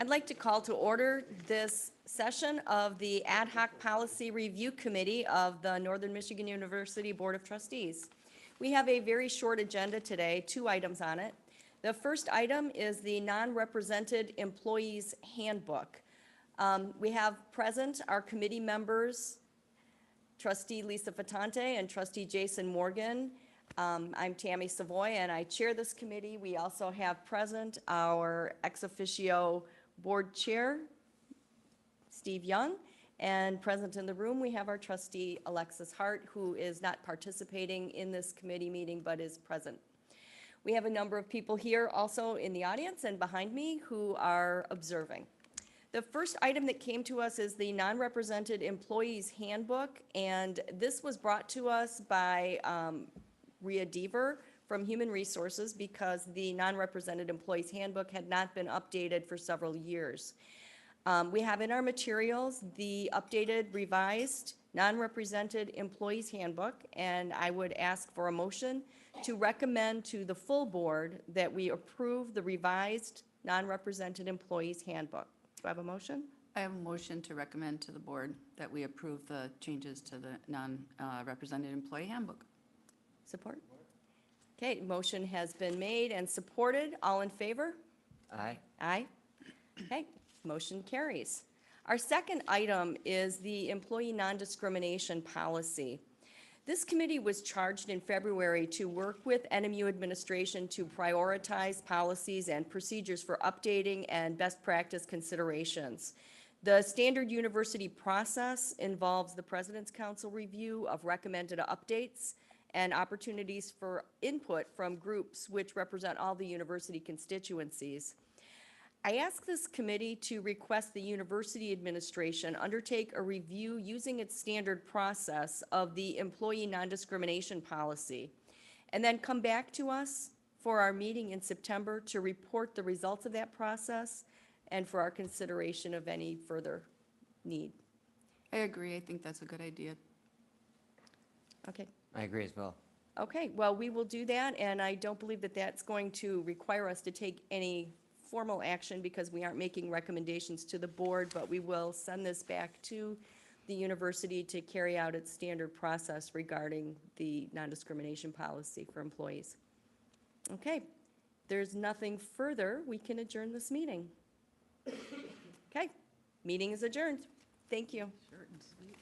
I'd like to call to order this session of the Ad Hoc Policy Review Committee of the Northern Michigan University Board of Trustees. We have a very short agenda today, 2 items on it. The first item is the Non-Represented Employees Handbook. We have present our committee members, Trustee Lisa Fatante and Trustee Jason Morgan. I'm Tammy Savoy, and I chair this committee. We also have present our ex officio board chair, Steve Young, and present in the room, we have our trustee, Alexis Hart, who is not participating in this committee meeting, but is present. We have a number of people here also in the audience and behind me who are observing. The first item that came to us is the Non-Represented Employees Handbook, and this was brought to us by Rhea Deaver from Human Resources because the Non-Represented Employees Handbook had not been updated for several years. We have in our materials the updated, revised, Non-Represented Employees Handbook, and I would ask for a motion to recommend to the full board that we approve the revised Non-Represented Employees Handbook. Do I have a motion? I have a motion to recommend to the board that we approve the changes to the non-represented employee handbook. Support? Okay, motion has been made and supported. All in favor? Aye. Aye. Okay, motion carries. Our second item is the employee non-discrimination policy. This committee was charged in February to work with NMU administration to prioritize policies and procedures for updating and best practice considerations. The standard university process involves the President's Council review of recommended updates and opportunities for input from groups which represent all the university constituencies. I ask this committee to request the university administration undertake a review using its standard process of the employee non-discrimination policy, and then come back to us for our meeting in September to report the results of that process and for our consideration of any further need. I agree. I think that's a good idea. Okay. I agree as well. Okay, well, we will do that, and I don't believe that that's going to require us to take any formal action because we aren't making recommendations to the board, but we will send this back to the university to carry out its standard process regarding the non-discrimination policy for employees. Okay, there's nothing further. We can adjourn this meeting. Okay, meeting is adjourned. Thank you. Short and sweet.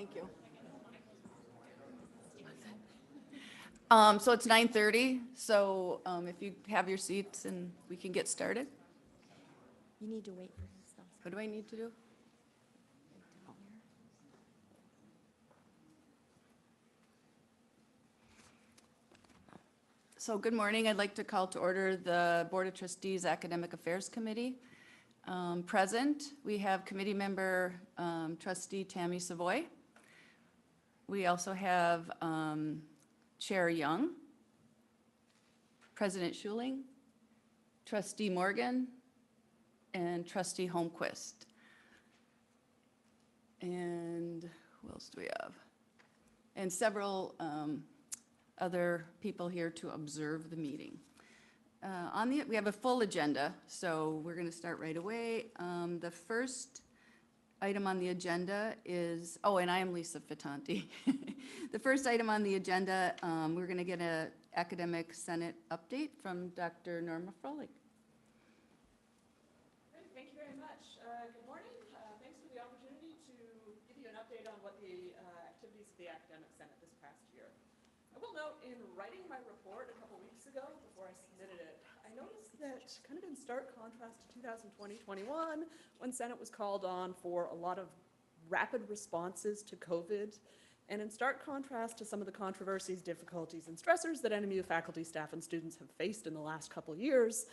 Thank you. So it's 9:30, so if you have your seats and we can get started. You need to wait for his stuff. What do I need to do? So good morning. I'd like to call to order the Board of Trustees Academic Affairs Committee. Present, we have committee member trustee Tammy Savoy. We also have Chair Young, President Schuling, Trustee Morgan, and Trustee Holmquist. And who else do we have? And several other people here to observe the meeting. We have a full agenda, so we're going to start right away. The first item on the agenda is, and I am Lisa Fitanti. The first item on the agenda, we're going to get an academic senate update from Dr. Norma Froelich. Great, thank you very much. Good morning. Thanks for the opportunity to give you an update on what the activities of the Academic Senate this past year. I will note, in writing my report a couple weeks ago, before I submitted it, I noticed that kind of in stark contrast to 2020-21, when Senate was called on for a lot of rapid responses to COVID, and in stark contrast to some of the controversies, difficulties, and stressors that NMU faculty, staff, and students have faced in the last couple years,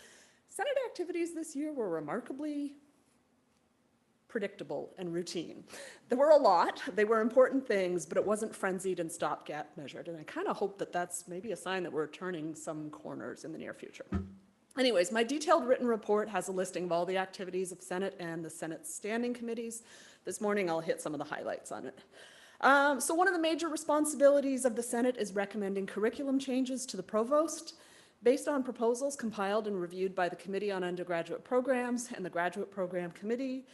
Senate activities this year were remarkably predictable and routine. There were a lot, they were important things, but it wasn't frenzied and stopgap measured, and I kind of hope that that's maybe a sign that we're turning some corners in the near future. Anyways, my detailed written report has a listing of all the activities of Senate and the Senate's standing committees. This morning I'll hit some of the highlights on it. So one of the major responsibilities of the Senate is recommending curriculum changes to the provost based on proposals compiled and reviewed by the Committee on Undergraduate Programs and the Graduate Program Committee.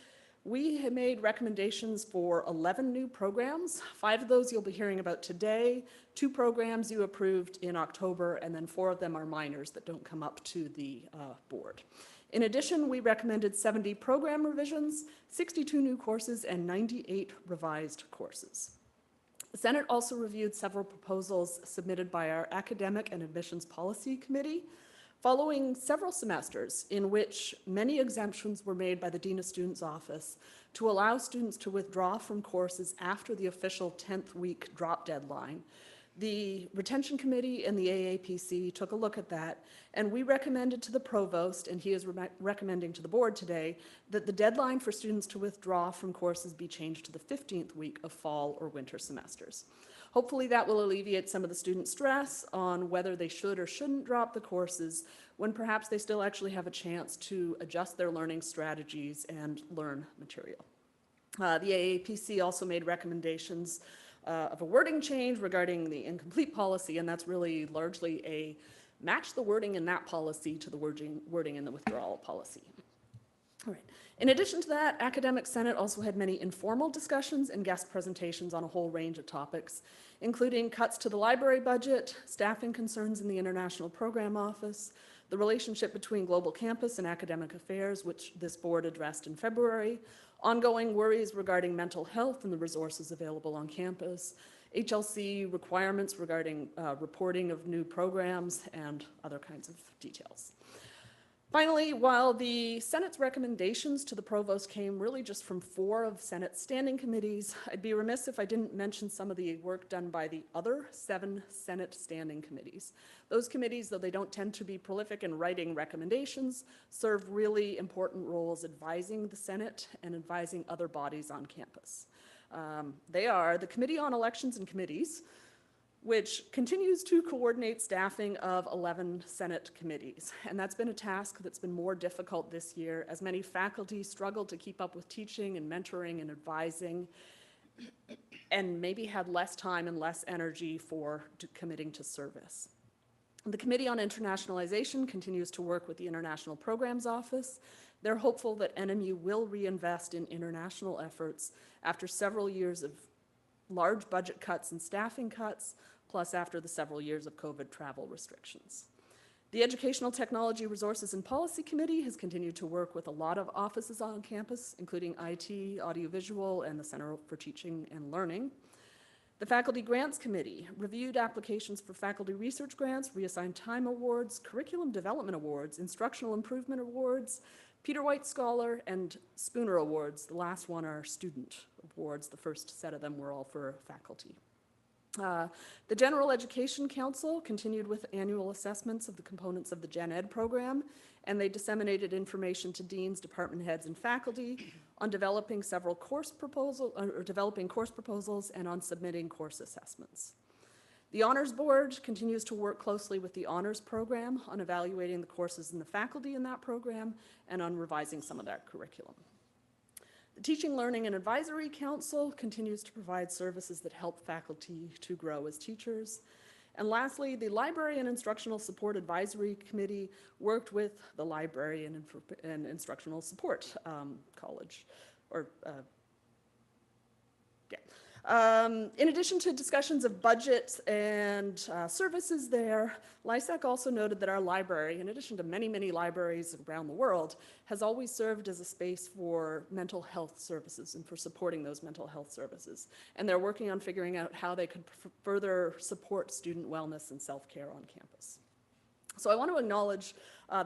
We have made recommendations for 11 new programs. 5 of those you'll be hearing about today. 2 programs you approved in October, and then 4 of them are minors that don't come up to the board. In addition, we recommended 70 program revisions, 62 new courses, and 98 revised courses. The Senate also reviewed several proposals submitted by our Academic and Admissions Policy Committee, following several semesters in which many exemptions were made by the Dean of Students' Office to allow students to withdraw from courses after the official 10th week drop deadline. The Retention Committee and the AAPC took a look at that, and we recommended to the provost, and he is recommending to the board today, that the deadline for students to withdraw from courses be changed to the 15th week of fall or winter semesters. Hopefully that will alleviate some of the student stress on whether they should or shouldn't drop the courses when perhaps they still actually have a chance to adjust their learning strategies and learn material. The AAPC also made recommendations of a wording change regarding the incomplete policy, and that's really largely a match the wording in that policy to the wording in the withdrawal policy. All right. In addition to that, Academic Senate also had many informal discussions and guest presentations on a whole range of topics, including cuts to the library budget, staffing concerns in the International Program Office, the relationship between Global Campus and Academic Affairs, which this board addressed in February, ongoing worries regarding mental health and the resources available on campus, HLC requirements regarding reporting of new programs, and other kinds of details. Finally, while the Senate's recommendations to the provost came really just from 4 of Senate's standing committees, I'd be remiss if I didn't mention some of the work done by the other 7 Senate standing committees. Those committees, though they don't tend to be prolific in writing recommendations, serve really important roles advising the Senate and advising other bodies on campus. They are the Committee on Elections and Committees, which continues to coordinate staffing of 11 Senate committees. And that's been a task that's been more difficult this year as many faculty struggle to keep up with teaching and mentoring and advising and maybe had less time and less energy for committing to service. The Committee on Internationalization continues to work with the International Programs Office. They're hopeful that NMU will reinvest in international efforts after several years of large budget cuts and staffing cuts, plus after the several years of COVID travel restrictions. The Educational Technology Resources and Policy Committee has continued to work with a lot of offices on campus, including IT, audiovisual, and the Center for Teaching and Learning. The Faculty Grants Committee reviewed applications for faculty research grants, reassigned time awards, curriculum development awards, instructional improvement awards, Peter White Scholar, and Spooner Awards. The last one are student awards. The first set of them were all for faculty. The General Education Council continued with annual assessments of the components of the Gen Ed program, and they disseminated information to deans, department heads, and faculty on developing course proposals and on submitting course assessments. The Honors Board continues to work closely with the Honors Program on evaluating the courses and the faculty in that program and on revising some of that curriculum. The Teaching, Learning, and Advisory Council continues to provide services that help faculty to grow as teachers. And lastly, the Library and Instructional Support Advisory Committee worked with the Library and Instructional Support College, or in addition to discussions of budget and services there, LISAC also noted that our library, in addition to many, many libraries around the world, has always served as a space for mental health services and for supporting those mental health services. And they're working on figuring out how they could further support student wellness and self-care on campus. So I want to acknowledge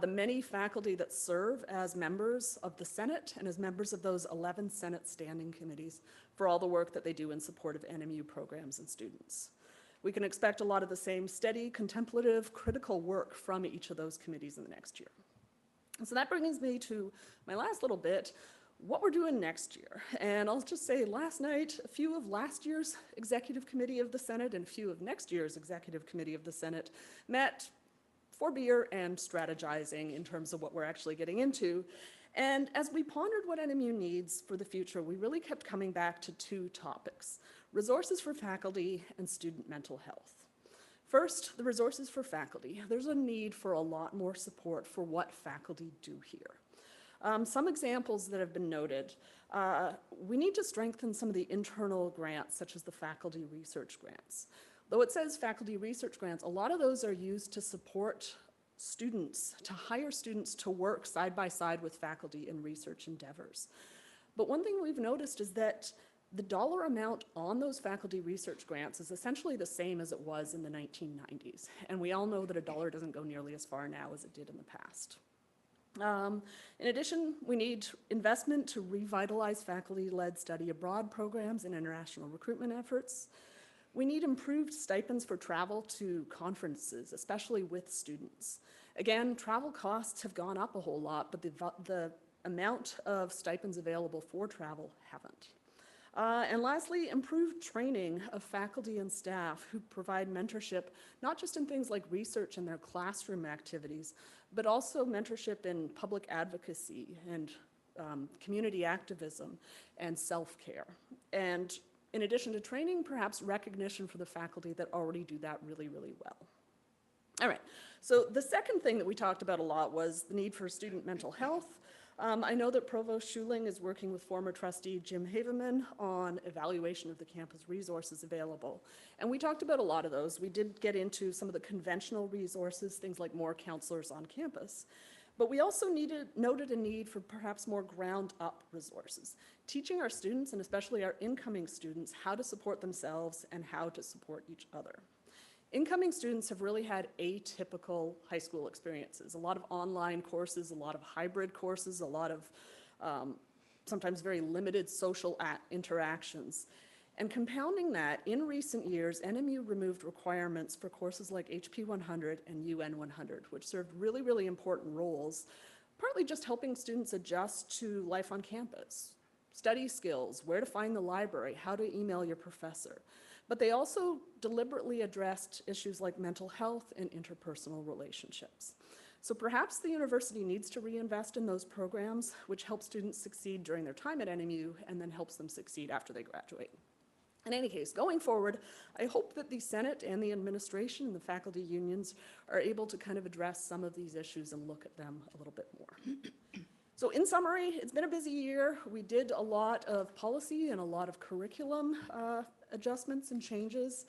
the many faculty that serve as members of the Senate and as members of those 11 Senate standing committees for all the work that they do in support of NMU programs and students. We can expect a lot of the same steady, contemplative, critical work from each of those committees in the next year. And so that brings me to my last little bit, what we're doing next year. And I'll just say last night, a few of last year's Executive Committee of the Senate and a few of next year's Executive Committee of the Senate met for beer and strategizing in terms of what we're actually getting into. And as we pondered what NMU needs for the future, we really kept coming back to two topics: resources for faculty and student mental health. First, the resources for faculty. There's a need for a lot more support for what faculty do here. Some examples that have been noted. We need to strengthen some of the internal grants, such as the faculty research grants. Though it says faculty research grants, a lot of those are used to support students, to hire students to work side by side with faculty in research endeavors. But one thing we've noticed is that the dollar amount on those faculty research grants is essentially the same as it was in the 1990s. And we all know that a dollar doesn't go nearly as far now as it did in the past. In addition, we need investment to revitalize faculty-led study abroad programs and international recruitment efforts. We need improved stipends for travel to conferences, especially with students. Again, travel costs have gone up a whole lot, but the amount of stipends available for travel haven't. And lastly, improved training of faculty and staff who provide mentorship, not just in things like research and their classroom activities, but also mentorship in public advocacy and community activism and self-care. And in addition to training, perhaps recognition for the faculty that already do that really, really well. All right, so the second thing that we talked about a lot was the need for student mental health. I know that Provost Schuling is working with former trustee Jim Haveman on evaluation of the campus resources available. And we talked about a lot of those. We did get into some of the conventional resources, things like more counselors on campus. But we also noted a need for perhaps more ground-up resources, teaching our students, and especially our incoming students, how to support themselves and how to support each other. Incoming students have really had atypical high school experiences, a lot of online courses, a lot of hybrid courses, a lot of sometimes very limited social interactions. And compounding that, in recent years, NMU removed requirements for courses like HP 100 and UN 100, which served really, really important roles, partly just helping students adjust to life on campus, study skills, where to find the library, how to email your professor. But they also deliberately addressed issues like mental health and interpersonal relationships. So perhaps the university needs to reinvest in those programs, which help students succeed during their time at NMU and then helps them succeed after they graduate. In any case, going forward, I hope that the Senate and the administration and the faculty unions are able to kind of address some of these issues and look at them a little bit more. So in summary, it's been a busy year. We did a lot of policy and a lot of curriculum adjustments and changes.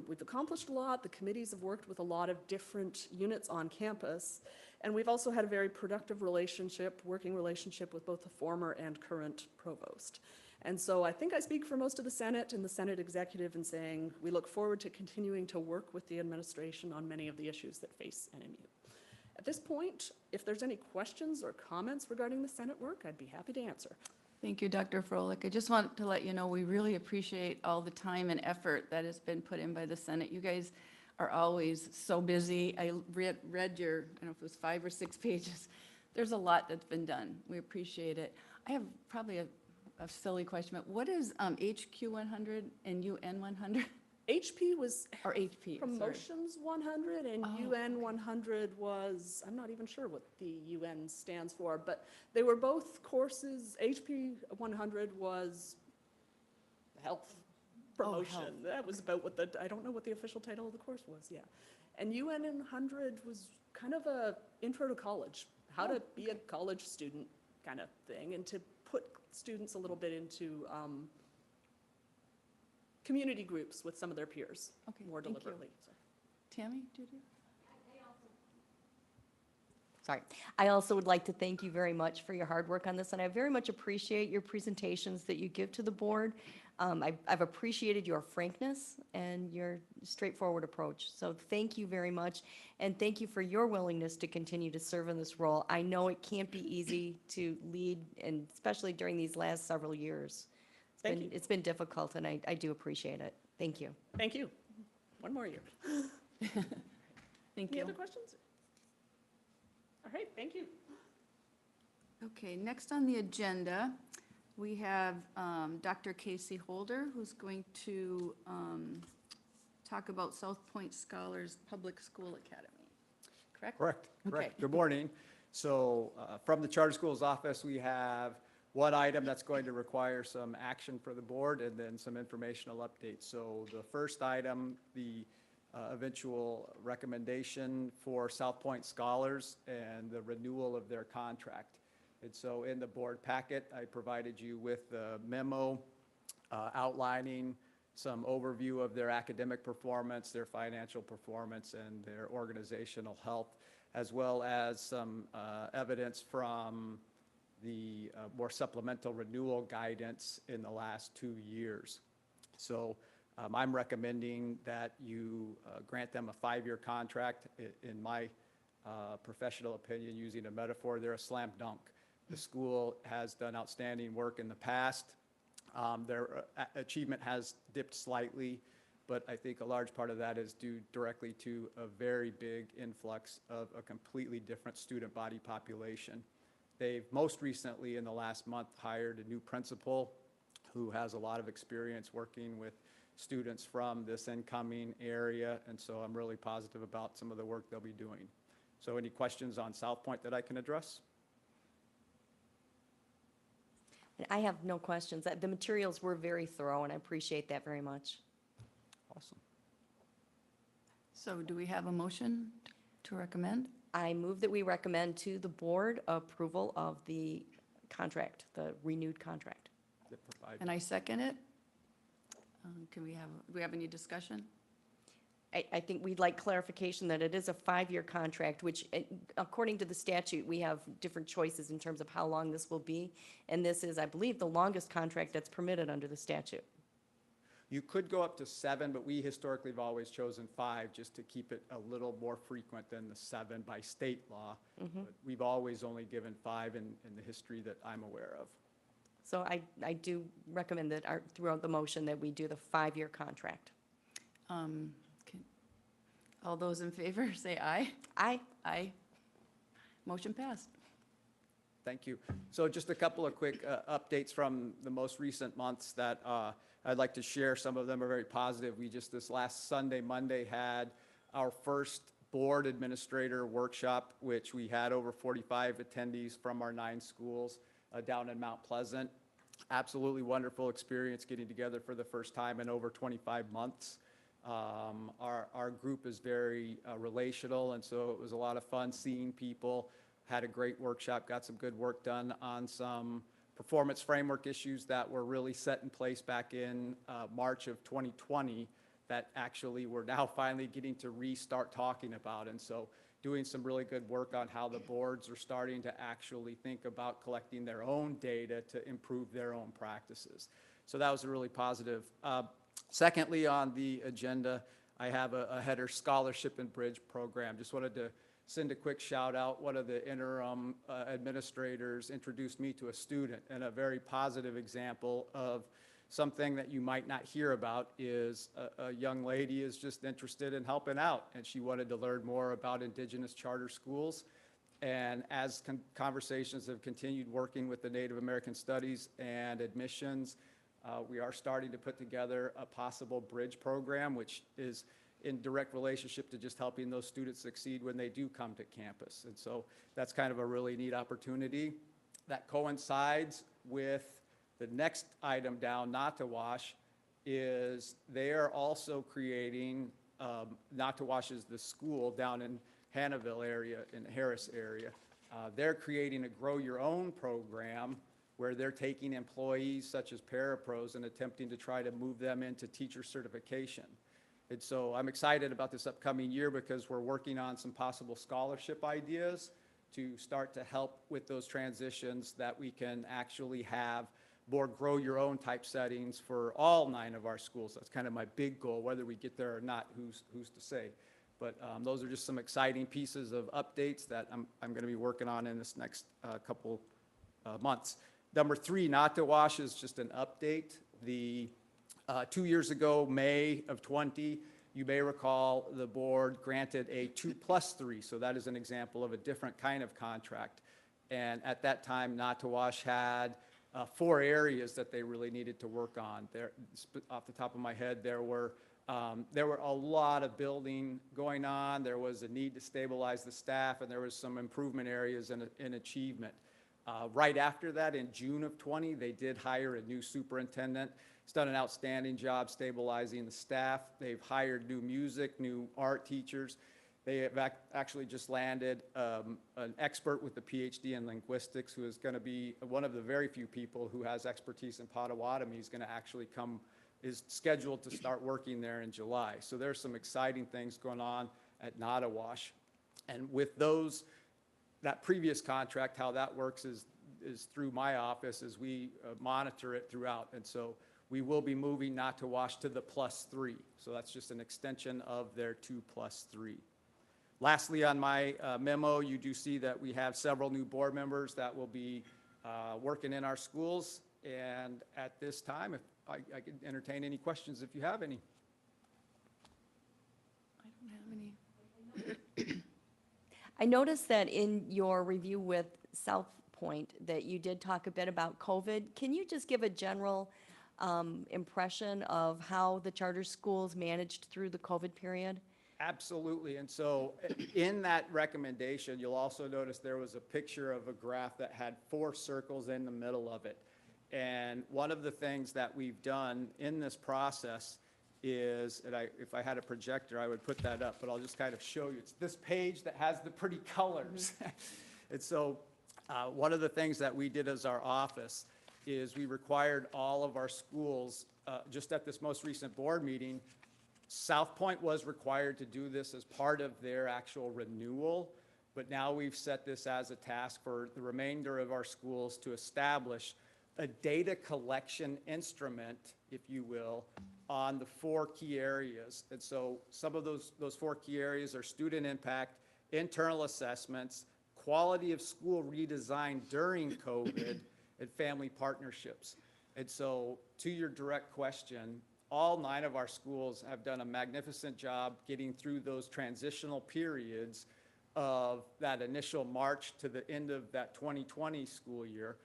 We've accomplished a lot. The committees have worked with a lot of different units on campus. And we've also had a very productive working relationship with both the former and current provost. And so I think I speak for most of the Senate and the Senate executive in saying we look forward to continuing to work with the administration on many of the issues that face NMU. At this point, if there's any questions or comments regarding the Senate work, I'd be happy to answer. Thank you, Dr. Froelich. I just want to let you know, we really appreciate all the time and effort that has been put in by the Senate. You guys are always so busy. I read your, I don't know if it was 5 or 6 pages. There's a lot that's been done. We appreciate it. I have probably a silly question, but what is HQ 100 and UN 100? HP was Or HP, sorry. Promotions 100 and Oh, UN 100 was, I'm not even sure what the UN stands for, but they were both courses. HP 100 was health promotion. health. That was about what I don't know what the official title of the course was, yeah. And UN 100 was kind of a intro to college, how to be a college student kind of thing, and to put students a little bit into community groups with some of their peers Okay, more thank you. deliberately. So. Tammy, did you? Sorry. I also would like to thank you very much for your hard work on this, and I very much appreciate your presentations that you give to the board. I've appreciated your frankness and your straightforward approach. So thank you very much, and thank you for your willingness to continue to serve in this role. I know it can't be easy to lead, and especially during these last several years. Thank you. It's been difficult, and I do appreciate it. Thank you. Thank you. One more year. Thank Any you. other questions? All right, thank you. Okay, next on the agenda, we have Dr. Casey Holder, who's going to talk about South Point Scholars Public School Academy. Correct? Correct, Okay. correct. Good morning. So from the Charter Schools office, we have one item that's going to require some action for the board and then some informational updates. So the first item, the eventual recommendation for South Point Scholars and the renewal of their contract. And so in the board packet, I provided you with the memo outlining some overview of their academic performance, their financial performance, and their organizational health, as well as some evidence from the more supplemental renewal guidance in the last 2 years. So I'm recommending that you grant them a 5-year contract. In my professional opinion, using a metaphor, they're a slam dunk. The school has done outstanding work in the past. Their achievement has dipped slightly, but I think a large part of that is due directly to a very big influx of a completely different student body population. They've most recently, in the last month, hired a new principal who has a lot of experience working with students from this incoming area, and so I'm really positive about some of the work they'll be doing. So any questions on South Point that I can address? I have no questions. The materials were very thorough, and I appreciate that very much. Awesome. So do we have a motion to recommend? I move that we recommend to the board approval of the contract, the renewed contract. That provide- And I second it. Do we have any discussion? I think we'd like clarification that it is a 5-year contract, which according to the statute, we have different choices in terms of how long this will be. And this is, I believe, the longest contract that's permitted under the statute. You could go up to 7, but we historically have always chosen 5 just to keep it a little more frequent than the 7 by state law. But we've always only given 5 in the history that I'm aware of. So I do recommend that throughout the motion that we do the 5-year contract. All those in favor, say aye. Aye. Aye. Motion passed. Thank you. So just a couple of quick updates from the most recent months that I'd like to share. Some of them are very positive. We just this last Sunday, Monday, had our first board administrator workshop, which we had over 45 attendees from our 9 schools down in Mount Pleasant. Absolutely wonderful experience getting together for the first time in over 25 months. Our group is very relational, and so it was a lot of fun seeing people. had a great workshop, got some good work done on some performance framework issues that were really set in place back in March of 2020 that actually we're now finally getting to restart talking about. And so doing some really good work on how the boards are starting to actually think about collecting their own data to improve their own practices. So that was a really positive. Secondly, on the agenda, I have a header scholarship and bridge program. Just wanted to send a quick shout out. One of the interim administrators introduced me to a student, and a very positive example of something that you might not hear about is a young lady is just interested in helping out, and she wanted to learn more about Indigenous charter schools. And as conversations have continued working with the Native American Studies and admissions, we are starting to put together a possible bridge program, which is in direct relationship to just helping those students succeed when they do come to campus. And so that's kind of a really neat opportunity that coincides with the next item down, Nottawash, is they are also creating, Nottawash is the school down in Hannahville area, in the Harris area. They're creating a Grow Your Own program where they're taking employees such as parapros and attempting to try to move them into teacher certification. And so I'm excited about this upcoming year because we're working on some possible scholarship ideas to start to help with those transitions that we can actually have more grow your own type settings for all 9 of our schools. That's kind of my big goal. Whether we get there or not, who's to say. But those are just some exciting pieces of updates that I'm going to be working on in this next couple months. Number 3, Nottawash is just an update. The 2 years ago, May of 20, you may recall the board granted a 2+3. So that is an example of a different kind of contract. And at that time, Nottawash had 4 areas that they really needed to work on. There, off the top of my head, there were a lot of building going on. There was a need to stabilize the staff, and there was some improvement areas in achievement. Right after that, in June of 20, they did hire a new superintendent. He's done an outstanding job stabilizing the staff. They've hired new music, new art teachers. They have actually just landed an expert with a PhD in linguistics who is going to be one of the very few people who has expertise in Potawatomi. He's going to actually is scheduled to start working there in July. So there's some exciting things going on at Nottawash. And with that previous contract, how that works is through my office as we monitor it throughout. And so we will be moving Nottawash to the +3. So that's just an extension of their 2+3. Lastly, on my memo, you do see that we have several new board members that will be working in our schools. And at this time, if I can entertain any questions if you have any. I don't have any. I noticed that in your review with South Point that you did talk a bit about COVID. Can you just give a general impression of how the charter schools managed through the COVID period? Absolutely. And so in that recommendation, you'll also notice there was a picture of a graph that had 4 circles in the middle of it. And one of the things that we've done in this process is, and if I had a projector, I would put that up, but I'll just kind of show you. It's this page that has the pretty colors. And so one of the things that we did as our office is we required all of our schools, just at this most recent board meeting, South Point was required to do this as part of their actual renewal, but now we've set this as a task for the remainder of our schools to establish a data collection instrument, if you will, on the 4 key areas. And so some of those 4 key areas are student impact, internal assessments, quality of school redesign during COVID, and family partnerships. And so to your direct question, all 9 of our schools have done a magnificent job getting through those transitional periods of that initial March to the end of that 2020 school year.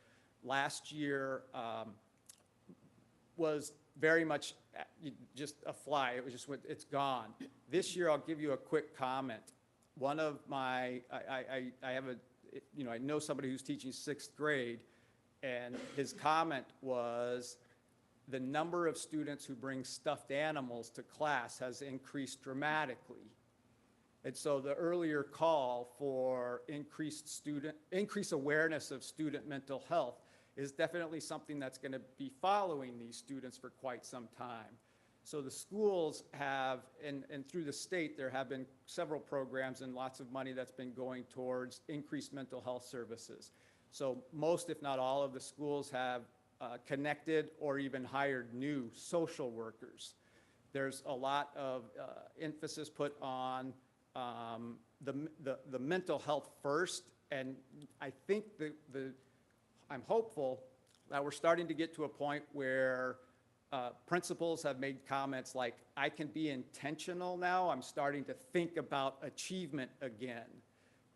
Last year was very much just a fly. It was just, it's gone. This year, I'll give you a quick comment. One of my, I have I know somebody who's teaching 6th grade, and his comment was, the number of students who bring stuffed animals to class has increased dramatically. And so the earlier call for increased awareness of student mental health is definitely something that's going to be following these students for quite some time. So the schools have, and through the state, there have been several programs and lots of money that's been going towards increased mental health services. So most, if not all, of the schools have connected or even hired new social workers. There's a lot of emphasis put on the mental health first, and I think I'm hopeful that we're starting to get to a point where principals have made comments like, I can be intentional now, I'm starting to think about achievement again.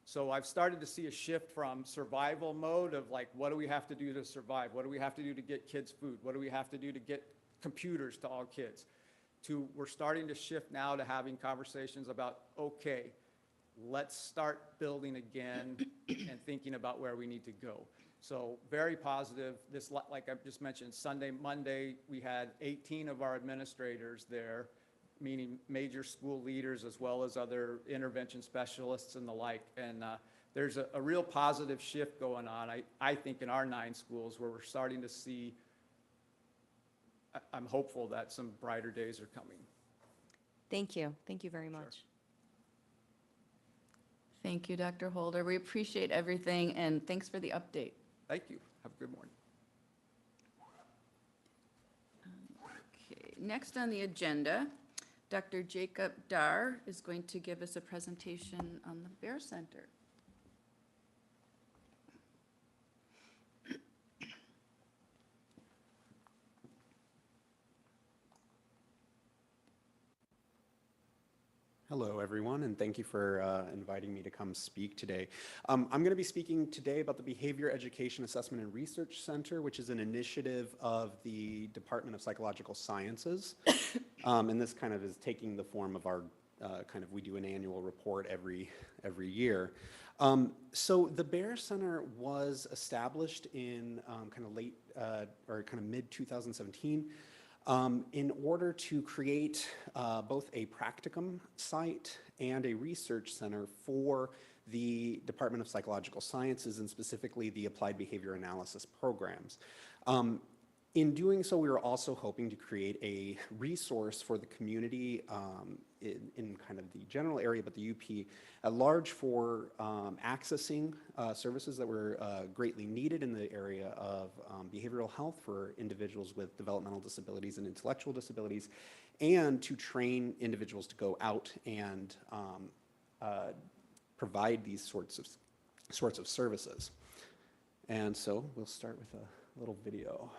So I've started to see a shift from survival mode of like, what do we have to do to survive? What do we have to do to get kids food? What do we have to do to get computers to all kids? To we're starting to shift now to having conversations about, okay, let's start building again and thinking about where we need to go. So very positive. This, like I just mentioned, Sunday, Monday, we had 18 of our administrators there, meaning major school leaders as well as other intervention specialists and the like. And there's a real positive shift going on, I think, in our 9 schools where we're starting to see, I'm hopeful that some brighter days are coming. Thank you. Thank you very much. Thank you, Dr. Holder. We appreciate everything, and thanks for the update. Thank you. Have a good morning. Okay, next on the agenda, Dr. Jacob Dar is going to give us a presentation on the Bear Center. Hello, everyone, and thank you for inviting me to come speak today. I'm going to be speaking today about the Behavior Education Assessment and Research Center, which is an initiative of the Department of Psychological Sciences. And this kind of is taking the form of our we do an annual report every year. So the Bear Center was established in late or mid 2017. In order to create both a practicum site and a research center for the Department of Psychological Sciences, and specifically the Applied Behavior Analysis programs. In doing so, we were also hoping to create a resource for the community in kind of the general area, but the UP at large for accessing services that were greatly needed in the area of behavioral health for individuals with developmental disabilities and intellectual disabilities, and to train individuals to go out and provide these sorts of services. And so we'll start with a little video.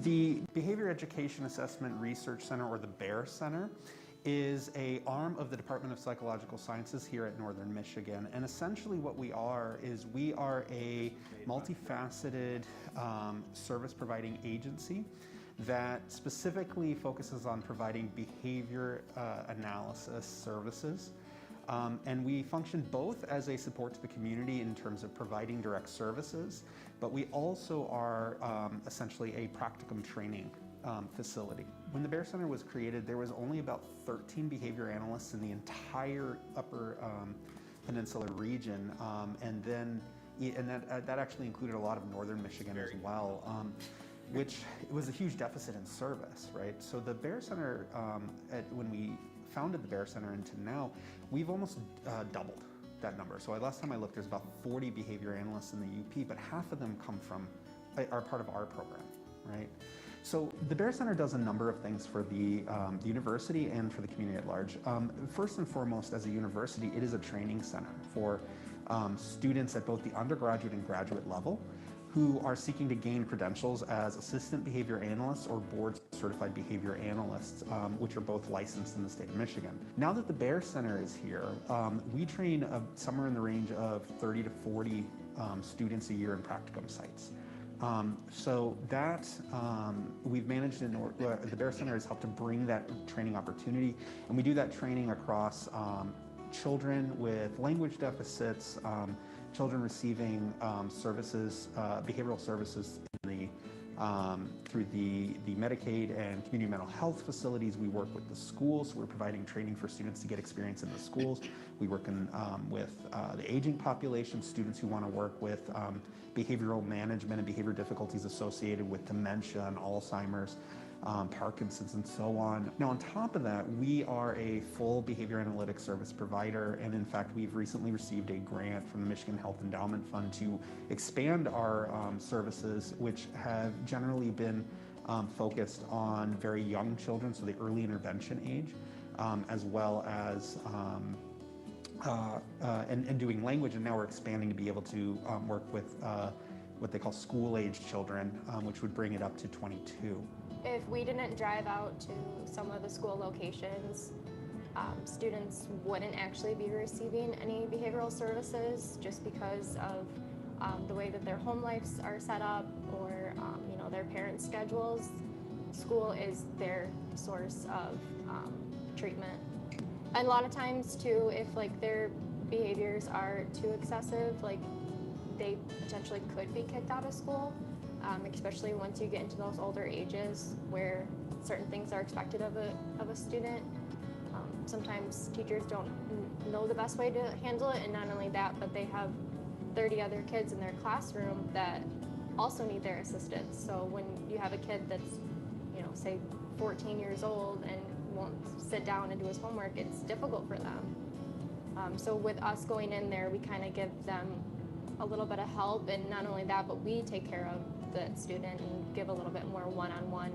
The Behavior Education Assessment Research Center, or the BEAR Center, is an arm of the Department of Psychological Sciences here at Northern Michigan. And essentially what we are is we are a multifaceted service providing agency that specifically focuses on providing behavior analysis services. And we function both as a support to the community in terms of providing direct services, but we also are essentially a practicum training facility. When the Bear Center was created, there was only about 13 behavior analysts in the entire upper peninsula region, and that actually included a lot of northern Michigan as well, which was a huge deficit in service, right? So the Bear Center, when we founded the Bear Center into now, we've almost doubled that number. So last time I looked, there's about 40 behavior analysts in the UP, but half of them are part of our program, right? So the Bear Center does a number of things for the university and for the community at large. First and foremost, as a university, it is a training center for students at both the undergraduate and graduate level who are seeking to gain credentials as assistant behavior analysts or board certified behavior analysts, which are both licensed in the state of Michigan. Now that the Bear Center is here, we train somewhere in the range of 30 to 40 students a year in practicum sites. So that we've managed the Bear Center has helped to bring that training opportunity, and we do that training across children with language deficits, children receiving services, behavioral services in through the Medicaid and community mental health facilities. We work with the schools. We're providing training for students to get experience in the schools. We work with the aging population, students who want to work with behavioral management and behavior difficulties associated with dementia and Alzheimer's, Parkinson's, and so on. Now, on top of that, we are a full behavior analytics service provider, and in fact, we've recently received a grant from the Michigan Health Endowment Fund to expand our services, which have generally been focused on very young children, so the early intervention age, as well as and doing language, and now we're expanding to be able to work with what they call school-age children, which would bring it up to 22. If we didn't drive out to some of the school locations, students wouldn't actually be receiving any behavioral services just because of the way that their home lives are set up, or their parents' schedules. School is their source of treatment. And a lot of times too, if like their behaviors are too excessive, like they potentially could be kicked out of school. Especially once you get into those older ages where certain things are expected of a student. Sometimes teachers don't know the best way to handle it, and not only that, but they have 30 other kids in their classroom that also need their assistance. So when you have a kid that's, say 14 years old and won't sit down and do his homework, it's difficult for them. So with us going in there, we kind of give them a little bit of help, and not only that, but we take care of the student and give a little bit more one-on-one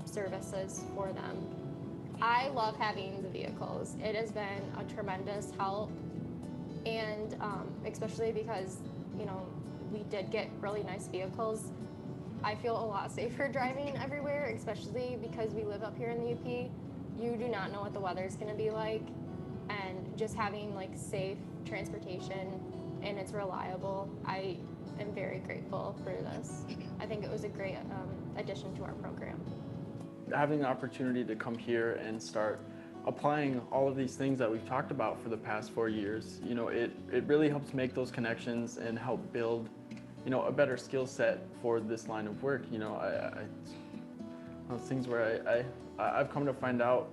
services for them. I love having the vehicles. It has been a tremendous help, and especially because we did get really nice vehicles. I feel a lot safer driving everywhere, especially because we live up here in the UP. You do not know what the weather is going to be like, and just having like safe transportation and it's reliable, I am very grateful for this. I think it was a great addition to our program. Having the opportunity to come here and start applying all of these things that we've talked about for the past 4 years, it really helps make those connections and help build, a better skill set for this line of work. Those things where I've come to find out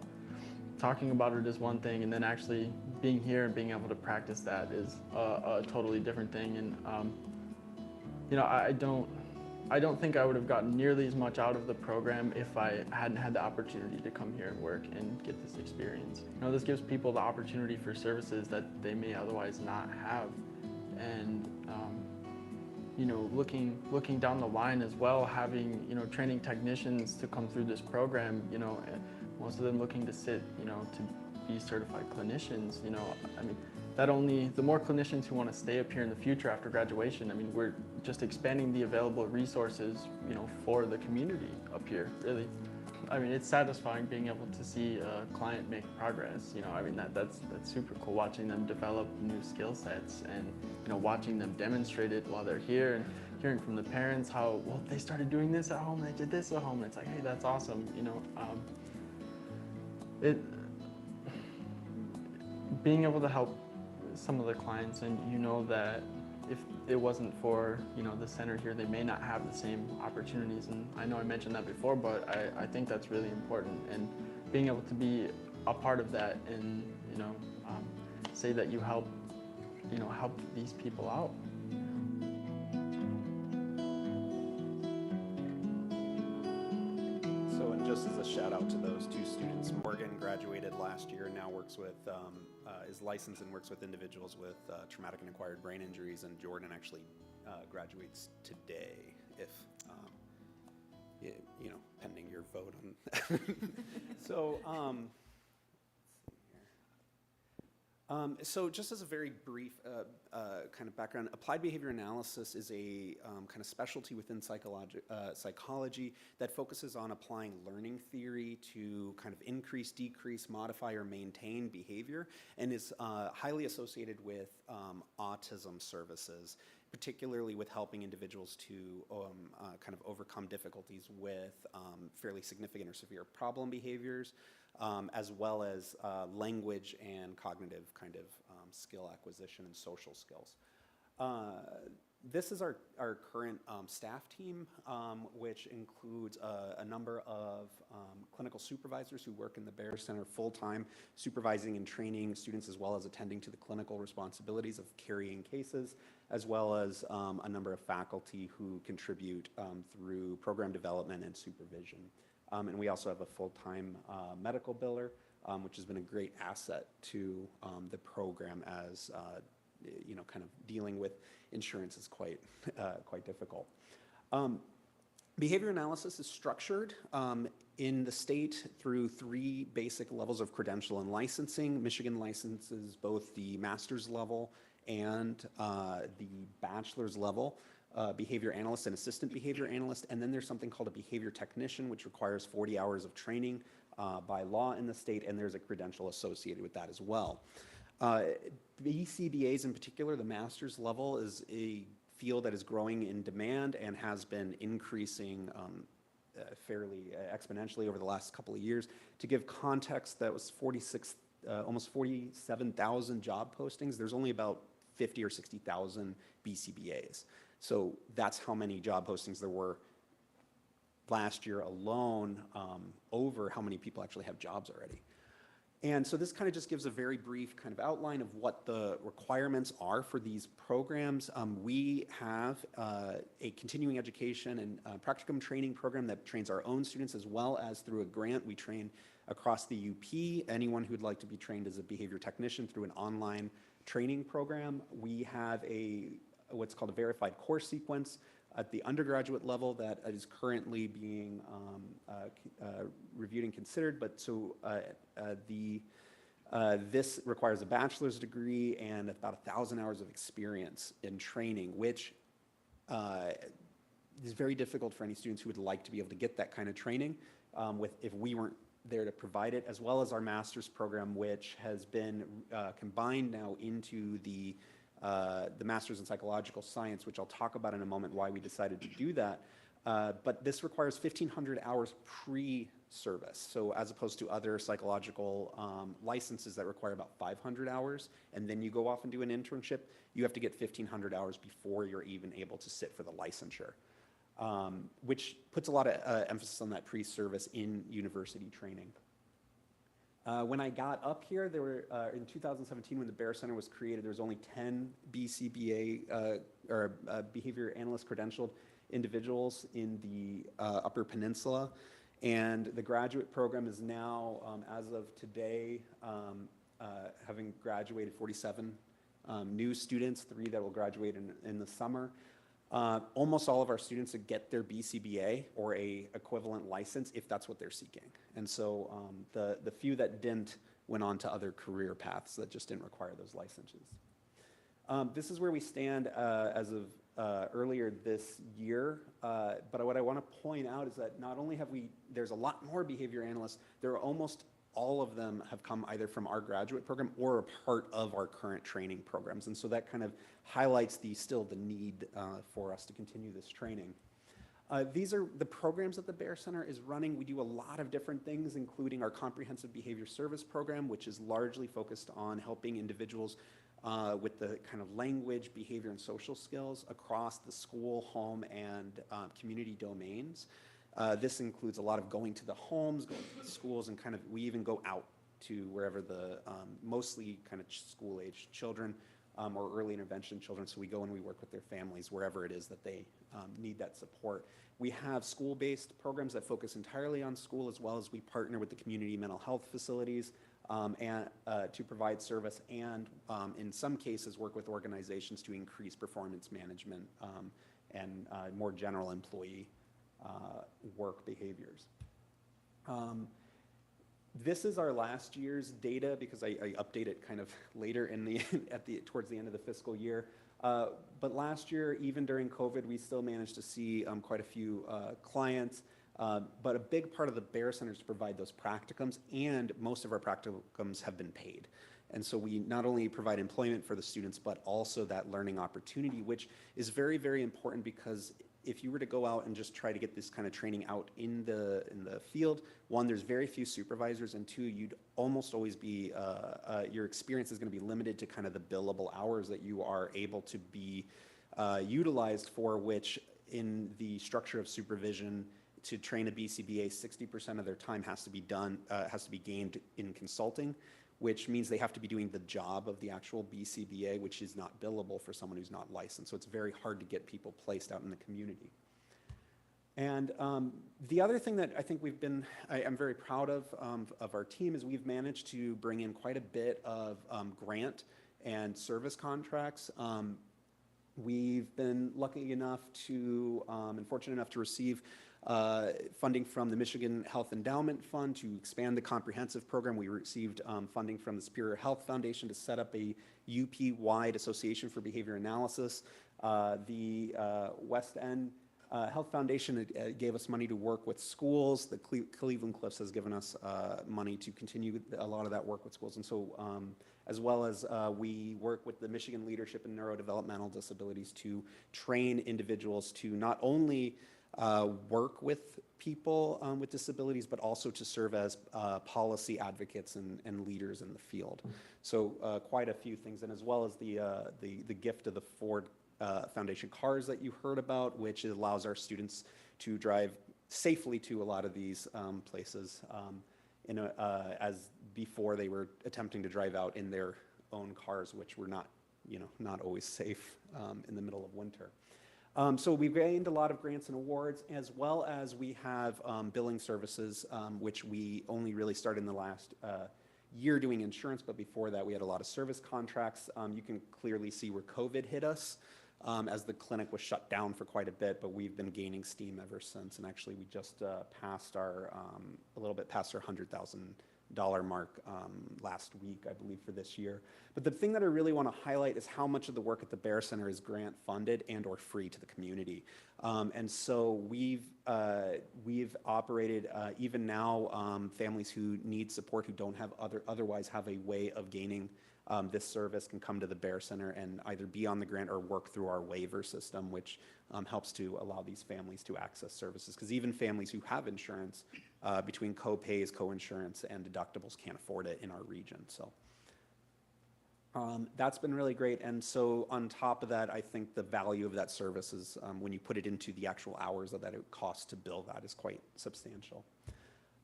talking about it is one thing, and then actually being here and being able to practice that is a totally different thing. And I don't think I would have gotten nearly as much out of the program if I hadn't had the opportunity to come here and work and get this experience. This gives people the opportunity for services that they may otherwise not have. And looking down the line as well, having training technicians to come through this program, most of them looking to sit, to be certified clinicians. The more clinicians who want to stay up here in the future after graduation, we're just expanding the available resources, for the community up here, really. It's satisfying being able to see a client make progress. That's super cool, watching them develop new skill sets and, watching them demonstrate it while they're here, and hearing from the parents how, well, they started doing this at home, they did this at home. It's like, hey, that's awesome, being able to help some of the clients, and that if it wasn't for the center here, they may not have the same opportunities. And I know I mentioned that before, but I think that's really important, and being able to be a part of that and say that you help these people out. So, and just as a shout out to those two students, Morgan graduated last year and now works with, is licensed and works with individuals with traumatic and acquired brain injuries, and Jordan actually graduates today, if, pending your vote on. So, so just as a very brief kind of background, applied behavior analysis is a kind of specialty within psychology that focuses on applying learning theory to kind of increase, decrease, modify, or maintain behavior, and is highly associated with autism services, particularly with helping individuals to kind of overcome difficulties with fairly significant or severe problem behaviors, as well as language and cognitive kind of skill acquisition and social skills. This is our current staff team, which includes a number of clinical supervisors who work in the Bear Center full-time, supervising and training students as well as attending to the clinical responsibilities of carrying cases, as well as a number of faculty who contribute through program development and supervision. And we also have a full-time medical biller, which has been a great asset to the program as you know, kind of dealing with insurance is quite difficult. Behavior analysis is structured in the state through 3 basic levels of credential and licensing. Michigan licenses both the master's level and the bachelor's level, behavior analyst and assistant behavior analyst, and then there's something called a behavior technician, which requires 40 hours of training by law in the state, and there's a credential associated with that as well. BCBAs in particular, the master's level, is a field that is growing in demand and has been increasing fairly exponentially over the last couple of years. To give context, that was almost 47,000 job postings. There's only about 50 or 60,000 BCBAs. So that's how many job postings there were last year alone, over how many people actually have jobs already. And so this kind of just gives a very brief kind of outline of what the requirements are for these programs. We have a continuing education and practicum training program that trains our own students, as well as through a grant we train across the UP. Anyone who'd like to be trained as a behavior technician through an online training program. We have what's called a verified course sequence at the undergraduate level that is currently being reviewed and considered, but so this requires a bachelor's degree and about 1,000 hours of experience in training, which is very difficult for any students who would like to be able to get that kind of training if we weren't there to provide it, as well as our master's program, which has been combined now into the Master's in Psychological Science, which I'll talk about in a moment why we decided to do that. But this requires 1,500 hours pre-service. So as opposed to other psychological licenses that require about 500 hours, and then you go off and do an internship, you have to get 1,500 hours before you're even able to sit for the licensure, which puts a lot of emphasis on that pre-service in university training. When I got up here, there were, in 2017, when the Bear Center was created, there was only 10 BCBA or behavior analyst credentialed individuals in the Upper Peninsula. And the graduate program is now, as of today, having graduated 47 new students, 3 that will graduate in the summer. Almost all of our students get their BCBA or a equivalent license if that's what they're seeking. And so the few that didn't went on to other career paths that just didn't require those licenses. This is where we stand as of earlier this year, but what I want to point out is that not only have there's a lot more behavior analysts, there are almost all of them have come either from our graduate program or a part of our current training programs. And so that kind of highlights still the need for us to continue this training. These are the programs that the Bear Center is running. We do a lot of different things, including our comprehensive behavior service program, which is largely focused on helping individuals with the kind of language, behavior, and social skills across the school, home, and community domains. This includes a lot of going to the homes, going to the schools, and we even go out to wherever the mostly kind of school-aged children or early intervention children. So we go and we work with their families wherever it is that they need that support. We have school-based programs that focus entirely on school, as well as we partner with the community mental health facilities and to provide service, and in some cases work with organizations to increase performance management and more general employee work behaviors. This is our last year's data because I update it kind of later towards the end of the fiscal year. But last year, even during COVID, we still managed to see quite a few clients. But a big part of the Bear Center is to provide those practicums, and most of our practicums have been paid. And so we not only provide employment for the students, but also that learning opportunity, which is very, very important because if you were to go out and just try to get this kind of training out in the field, one, there's very few supervisors, and two, you'd almost always be, your experience is going to be limited to kind of the billable hours that you are able to be utilized for, which in the structure of supervision, to train a BCBA, 60% of their time has to be gained in consulting, which means they have to be doing the job of the actual BCBA, which is not billable for someone who's not licensed. So it's very hard to get people placed out in the community. And the other thing that I think I'm very proud of our team is we've managed to bring in quite a bit of grant and service contracts. We've been lucky enough to, and fortunate enough to receive funding from the Michigan Health Endowment Fund to expand the comprehensive program. We received funding from the Superior Health Foundation to set up a UP-wide Association for Behavior Analysis. The West End Health Foundation gave us money to work with schools. The Cleveland Cliffs has given us money to continue a lot of that work with schools. And so, as well as we work with the Michigan Leadership in Neurodevelopmental Disabilities to train individuals to not only work with people with disabilities, but also to serve as policy advocates and leaders in the field. So quite a few things, and as well as the gift of the Ford Foundation cars that you heard about, which allows our students to drive safely to a lot of these places as before they were attempting to drive out in their own cars, which were not always safe in the middle of winter. So we've gained a lot of grants and awards, as well as we have billing services, which we only really started in the last year doing insurance, but before that we had a lot of service contracts. You can clearly see where COVID hit us as the clinic was shut down for quite a bit, but we've been gaining steam ever since, and actually we just passed a little bit past our $100,000 mark last week, I believe, for this year. But the thing that I really want to highlight is how much of the work at the Bear Center is grant funded and or free to the community. And so we've operated, even now, families who need support who don't have otherwise have a way of gaining this service can come to the Bear Center and either be on the grant or work through our waiver system, which helps to allow these families to access services. Because even families who have insurance, between co-pays, co-insurance, and deductibles, can't afford it in our region. So that's been really great. And so on top of that, I think the value of that service is, when you put it into the actual hours that it costs to bill that, is quite substantial.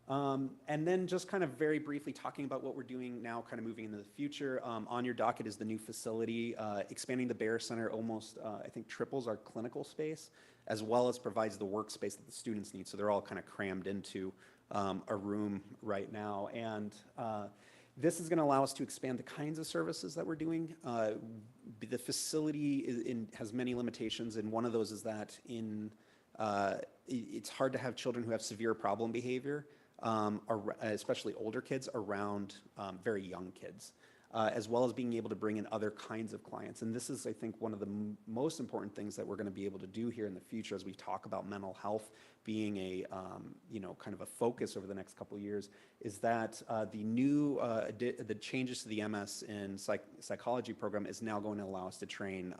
And then just kind of very briefly talking about what we're doing now, kind of moving into the future. On your docket is the new facility. Expanding the Bear Center almost, I think, triples our clinical space, as well as provides the workspace that the students need. So they're all kind of crammed into a room right now. And this is going to allow us to expand the kinds of services that we're doing. The facility has many limitations, and one of those is that it's hard to have children who have severe problem behavior, especially older kids, around very young kids, as well as being able to bring in other kinds of clients. And this is, I think, one of the most important things that we're going to be able to do here in the future as we talk about mental health being a, kind of a focus over the next couple of years, is that the changes to the MS in psychology program is now going to allow us to train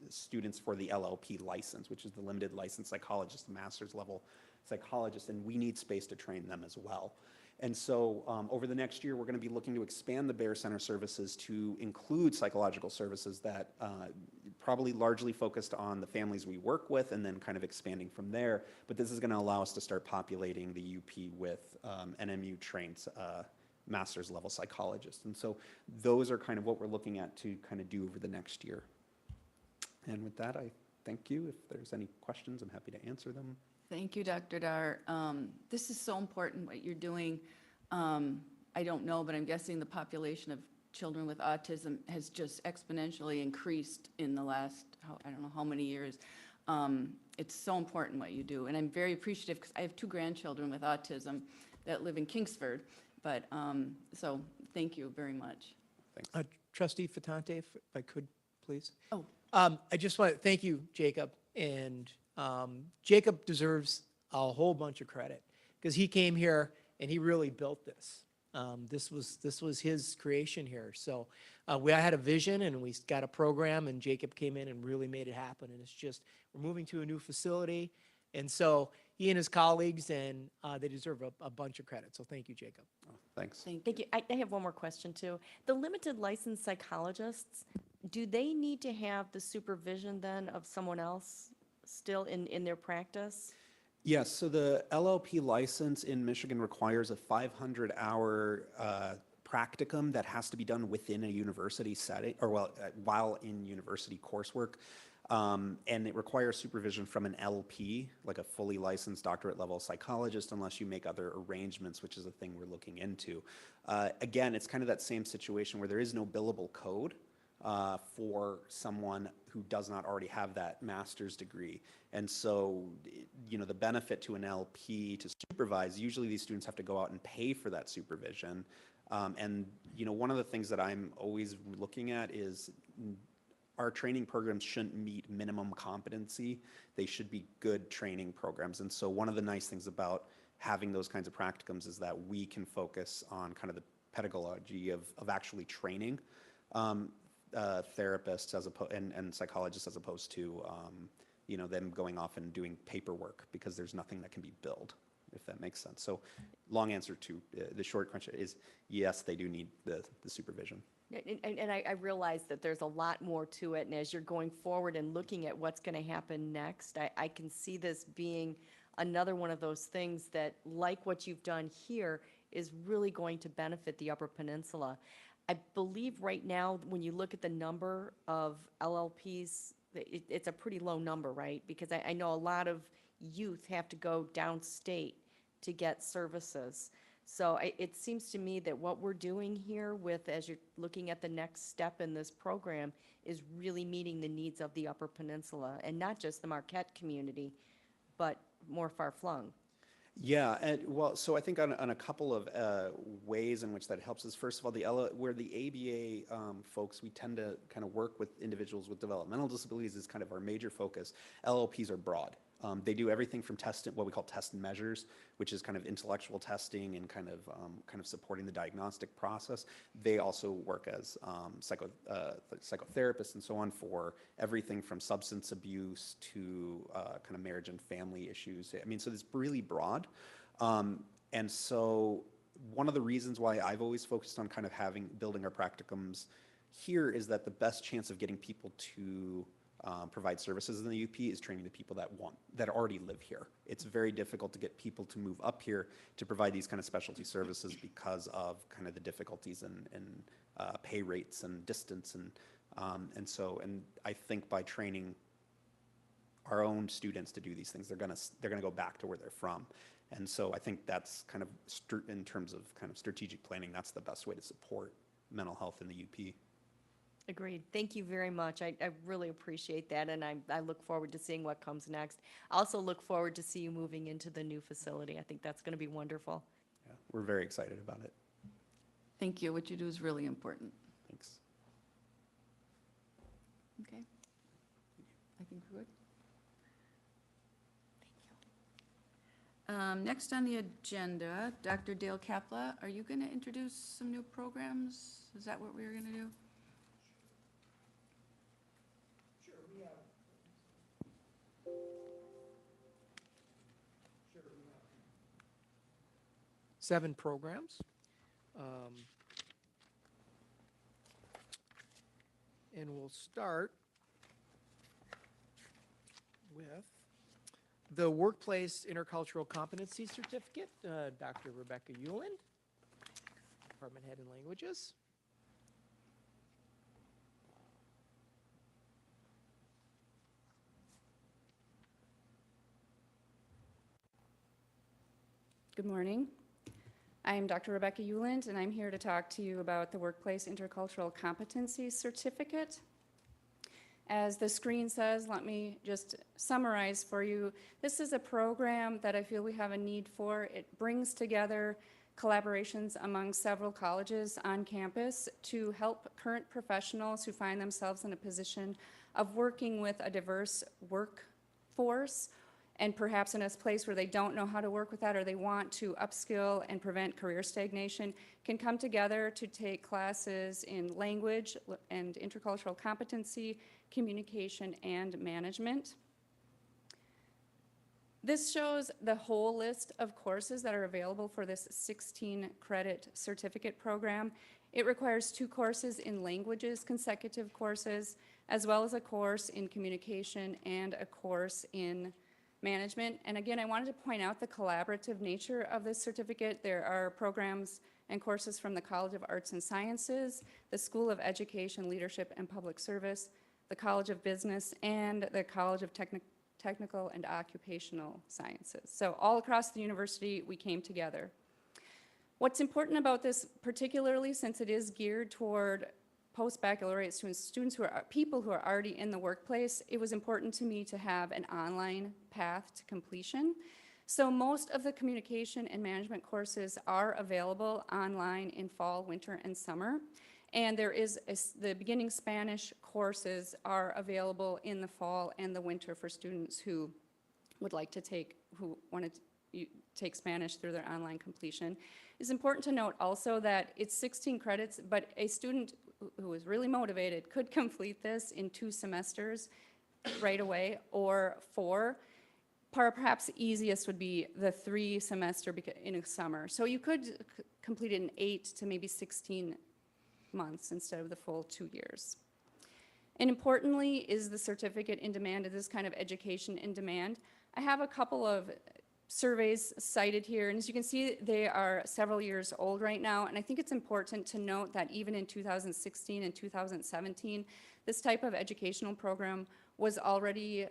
students for the LLP license, which is the limited licensed psychologist, master's level psychologist, and we need space to train them as well. And so over the next year, we're going to be looking to expand the Bear Center services to include psychological services that probably largely focused on the families we work with, and then kind of expanding from there. But this is going to allow us to start populating the UP with NMU trained master's level psychologists. And so those are kind of what we're looking at to kind of do over the next year. And with that, I thank you. If there's any questions, I'm happy to answer them. Thank you, Dr. Dar. This is so important, what you're doing. I don't know, but I'm guessing the population of children with autism has just exponentially increased in the last, I don't know how many years. It's so important what you do, and I'm very appreciative because I have 2 grandchildren with autism that live in Kingsford, but so thank you very much. Thanks. Trustee Fatante, if I could, please. Oh. I just want to thank you, Jacob, and Jacob deserves a whole bunch of credit because he came here and he really built this. This was his creation here. So I had a vision and we got a program, and Jacob came in and really made it happen. And it's just, we're moving to a new facility. And so he and his colleagues, and they deserve a bunch of credit. So thank you, Jacob. Thanks. Thank you. I have one more question too. The limited licensed psychologists, do they need to have the supervision then of someone else still in their practice? Yes, so the LLP license in Michigan requires a 500-hour practicum that has to be done within a university setting, or while in university coursework. And it requires supervision from an LP, like a fully licensed doctorate level psychologist, unless you make other arrangements, which is a thing we're looking into. Again, it's kind of that same situation where there is no billable code for someone who does not already have that master's degree. And so, you know, the benefit to an LP to supervise, usually these students have to go out and pay for that supervision. And, you know, one of the things that I'm always looking at is our training programs shouldn't meet minimum competency. They should be good training programs. And so one of the nice things about having those kinds of practicums is that we can focus on kind of the pedagogy of actually training therapists and psychologists, as opposed to you know, them going off and doing paperwork, because there's nothing that can be billed, if that makes sense. So long answer to the short question is yes, they do need the supervision. And I realize that there's a lot more to it, and as you're going forward and looking at what's going to happen next, I can see this being another one of those things that, like what you've done here, is really going to benefit the Upper Peninsula. I believe right now, when you look at the number of LLPs, it's a pretty low number, right? Because I know a lot of youth have to go downstate to get services. So it seems to me that what we're doing here with, as you're looking at the next step in this program, is really meeting the needs of the Upper Peninsula, and not just the Marquette community, but more far-flung. Yeah, and well, so I think on a couple of ways in which that helps is, first of all, where the ABA folks, we tend to kind of work with individuals with developmental disabilities is kind of our major focus. LLPs are broad. They do everything from what we call test and measures, which is kind of intellectual testing and kind of supporting the diagnostic process. They also work as psychotherapists and so on for everything from substance abuse to kind of marriage and family issues. I mean, so it's really broad. And so one of the reasons why I've always focused on kind of building our practicums here is that the best chance of getting people to provide services in the UP is training the people that already live here. It's very difficult to get people to move up here to provide these kind of specialty services because of kind of the difficulties in pay rates and distance, and I think by training our own students to do these things, they're gonna go back to where they're from. And so I think that's kind of in terms of kind of strategic planning, that's the best way to support mental health in the UP. Agreed. Thank you very much. I really appreciate that, and I look forward to seeing what comes next. I also look forward to see you moving into the new facility. I think that's going to be wonderful. Yeah, we're very excited about it. Thank you. What you do is really important. Thanks. Okay. I think we're good. Next on the agenda, Dr. Dale Kapla, are you going to introduce some new programs? Is that what we were going to do? 7 programs. And we'll start with the Workplace Intercultural Competency Certificate, Dr. Rebecca Euland, Department Head in Languages. Good morning. I am Dr. Rebecca Euland, and I'm here to talk to you about the Workplace Intercultural Competency Certificate. As the screen says, let me just summarize for you. This is a program that I feel we have a need for. It brings together collaborations among several colleges on campus to help current professionals who find themselves in a position of working with a diverse workforce and perhaps in a place where they don't know how to work with that or they want to upskill and prevent career stagnation, can come together to take classes in language and intercultural competency, communication, and management. This shows the whole list of courses that are available for this 16-credit certificate program. It requires 2 courses in languages, consecutive courses, as well as a course in communication and a course in management. And again, I wanted to point out the collaborative nature of this certificate. There are programs and courses from the College of Arts and Sciences, the School of Education, Leadership, and Public Service, the College of Business, and the College of Technical and Occupational Sciences. So all across the university, we came together. What's important about this, particularly since it is geared toward post-baccalaureate students who are people who are already in the workplace, it was important to me to have an online path to completion. So most of the communication and management courses are available online in fall, winter, and summer. And there is the beginning Spanish courses are available in the fall and the winter for students who would like to take, who want to take Spanish through their online completion. It's important to note also that it's 16 credits, but a student who is really motivated could complete this in 2 semesters right away, or 4. Perhaps the easiest would be the 3 semester in a summer. So you could complete it in 8 to maybe 16 months instead of the full 2 years. And importantly, is the certificate in demand? Is this kind of education in demand? I have a couple of surveys cited here, and as you can see, they are several years old right now, and I think it's important to note that even in 2016 and 2017, this type of educational program was already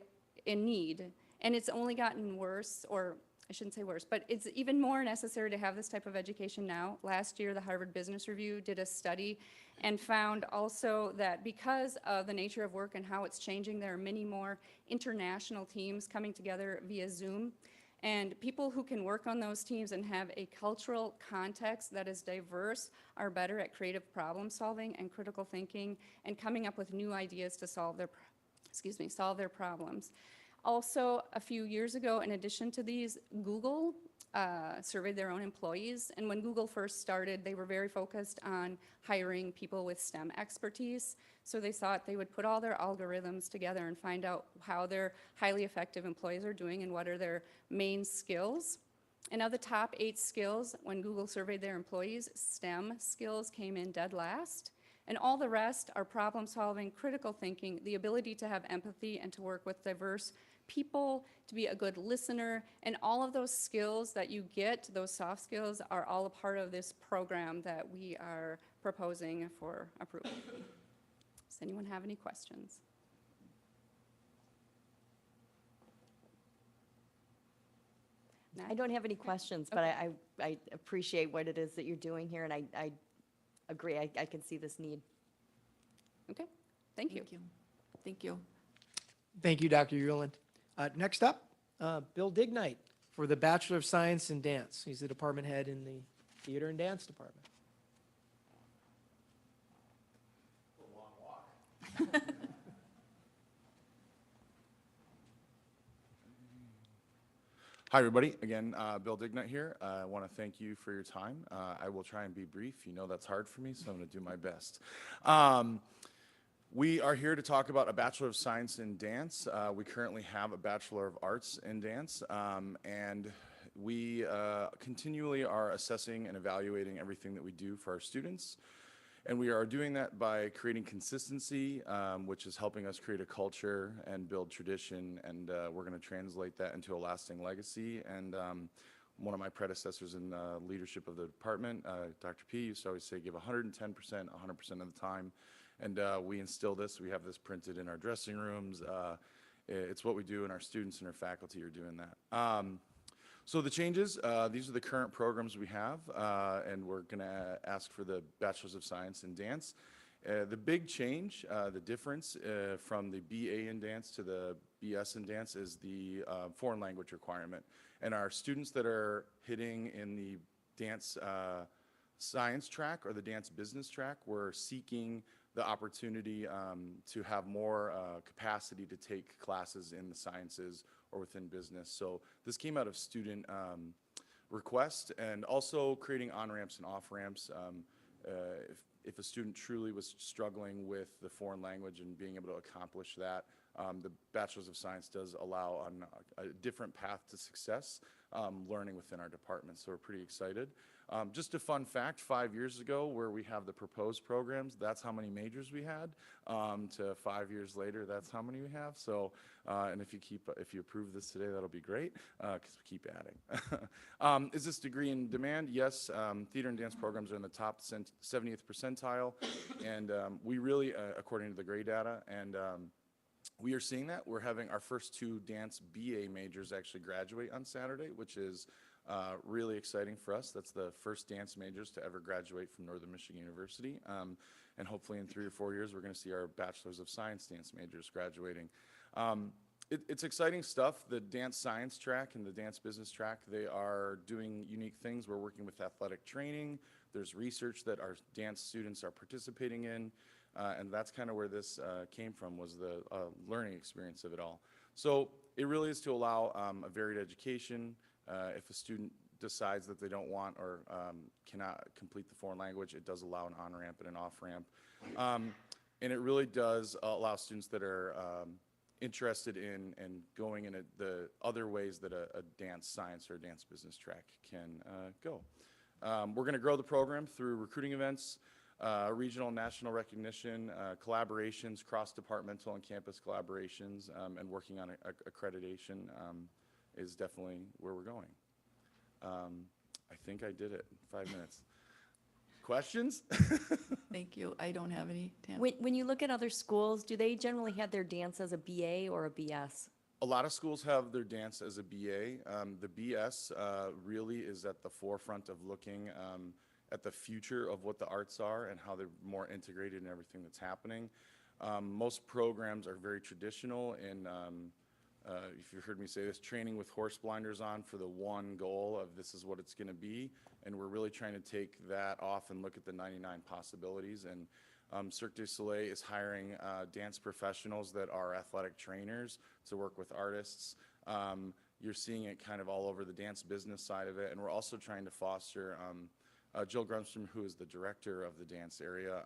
in need, and it's only gotten worse, or I shouldn't say worse, but it's even more necessary to have this type of education now. Last year, the Harvard Business Review did a study and found also that because of the nature of work and how it's changing, there are many more international teams coming together via Zoom. And people who can work on those teams and have a cultural context that is diverse are better at creative problem solving and critical thinking and coming up with new ideas to solve their problems. Also, a few years ago, in addition to these, Google surveyed their own employees. And when Google first started, they were very focused on hiring people with STEM expertise. So they thought they would put all their algorithms together and find out how their highly effective employees are doing and what are their main skills. And of the top 8 skills, when Google surveyed their employees, STEM skills came in dead last. And all the rest are problem solving, critical thinking, the ability to have empathy and to work with diverse people, to be a good listener, and all of those skills that you get, those soft skills, are all a part of this program that we are proposing for approval. Does anyone have any questions? I don't have any questions, but I appreciate what it is that you're doing here, and I agree. I can see this need. Okay, thank you. Thank you. Thank you, Dr. Euland. Next up, Bill Dignight for the Bachelor of Science in Dance. He's the department head in the Theater and Dance Department. Hi, everybody. Again, Bill Dignight here. I want to thank you for your time. I will try and be brief. You know that's hard for me, so I'm going to do my best. We are here to talk about a Bachelor of Science in Dance. We currently have a Bachelor of Arts in Dance, and we continually are assessing and evaluating everything that we do for our students. And we are doing that by creating consistency, which is helping us create a culture and build tradition, and we're going to translate that into a lasting legacy. And one of my predecessors in the leadership of the department, Dr. P, used to always say, give 110%, 100% of the time. And we instill this. We have this printed in our dressing rooms. It's what we do, and our students and our faculty are doing that. So the changes, these are the current programs we have, and we're going to ask for the Bachelors of Science in Dance. The big change, the difference from the BA in Dance to the BS in Dance is the foreign language requirement. And our students that are hitting in the dance science track or the dance business track, we're seeking the opportunity to have more capacity to take classes in the sciences or within business. So this came out of student request, and also creating on-ramps and off-ramps. If a student truly was struggling with the foreign language and being able to accomplish that, the Bachelor's of Science does allow on a different path to success, learning within our department. So we're pretty excited. Just a fun fact, 5 years ago, where we have the proposed programs, that's how many majors we had. To 5 years later, that's how many we have. So, and if you approve this today, that'll be great, because we keep adding. Is this degree in demand? Yes. Theater and dance programs are in the top 70th percentile, and we really, according to the grade data, and we are seeing that. We're having our first 2 dance BA majors actually graduate on Saturday, which is really exciting for us. That's the first dance majors to ever graduate from Northern Michigan University. And hopefully in 3 or 4 years, we're going to see our Bachelor's of Science dance majors graduating. It's exciting stuff. The dance science track and the dance business track, they are doing unique things. We're working with athletic training. There's research that our dance students are participating in. And that's kind of where this came from, was the learning experience of it all. So it really is to allow a varied education. If a student decides that they don't want or cannot complete the foreign language, it does allow an on-ramp and an off-ramp. And it really does allow students that are interested in and going in the other ways that a dance science or a dance business track can go. We're going to grow the program through recruiting events, regional and national recognition, collaborations, cross-departmental and campus collaborations, and working on accreditation is definitely where we're going. I think I did it in 5 minutes. Questions? Thank you. I don't have any. Tam? When you look at other schools, do they generally have their dance as a BA or a BS? A lot of schools have their dance as a BA. The BS really is at the forefront of looking at the future of what the arts are and how they're more integrated in everything that's happening. Most programs are very traditional in, if you've heard me say this, training with horse blinders on for the one goal of this is what it's going to be. And we're really trying to take that off and look at the 99 possibilities. And Cirque du Soleil is hiring dance professionals that are athletic trainers to work with artists. You're seeing it kind of all over the dance business side of it. And we're also trying to foster, Jill Grunstrom, who is the director of the dance area,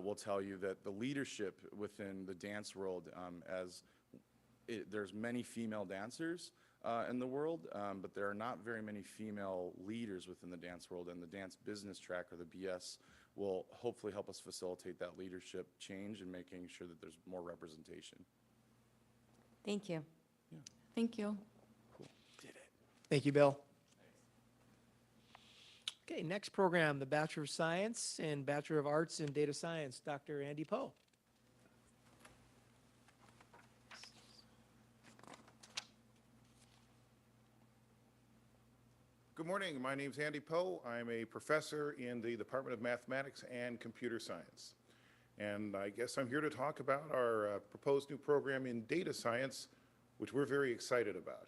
will tell you that the leadership within the dance world, there's many female dancers in the world, but there are not very many female leaders within the dance world, and the dance business track, or the BS, will hopefully help us facilitate that leadership change and making sure that there's more representation. Thank you. Thank you. Cool. Did it. Thank you, Bill. Okay, next program, the Bachelor of Science and Bachelor of Arts in Data Science, Dr. Andy Poe. Good morning. My name is Andy Poe. I'm a professor in the Department of Mathematics and Computer Science. And I guess I'm here to talk about our proposed new program in data science, which we're very excited about.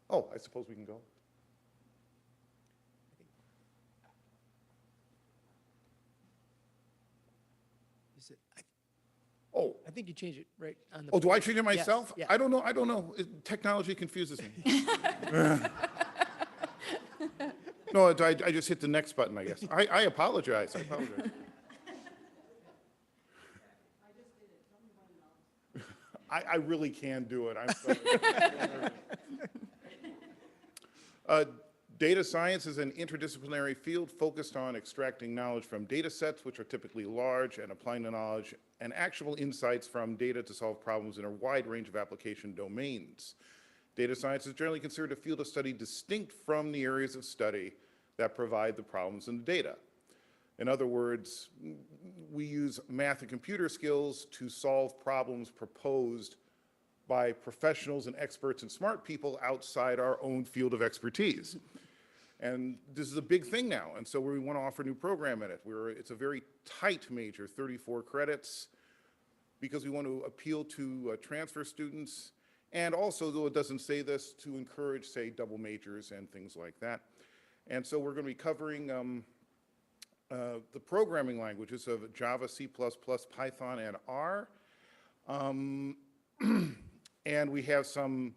Oh, I suppose we can go. Is it, Oh, I think you changed it right on the. oh, do I change it myself? Yeah. I don't know. Technology confuses me. No, I just hit the next button, I guess. I apologize. I apologize. I really can do it. I'm sorry. Data science is an interdisciplinary field focused on extracting knowledge from data sets, which are typically large, and applying the knowledge and actual insights from data to solve problems in a wide range of application domains. Data science is generally considered a field of study distinct from the areas of study that provide the problems in the data. In other words, we use math and computer skills to solve problems proposed by professionals and experts and smart people outside our own field of expertise. And this is a big thing now, and so we want to offer a new program in it. It's a very tight major, 34 credits, because we want to appeal to transfer students, and also, though it doesn't say this, to encourage, say, double majors and things like that. And so we're going to be covering the programming languages of Java, C++, Python, and R. And we have some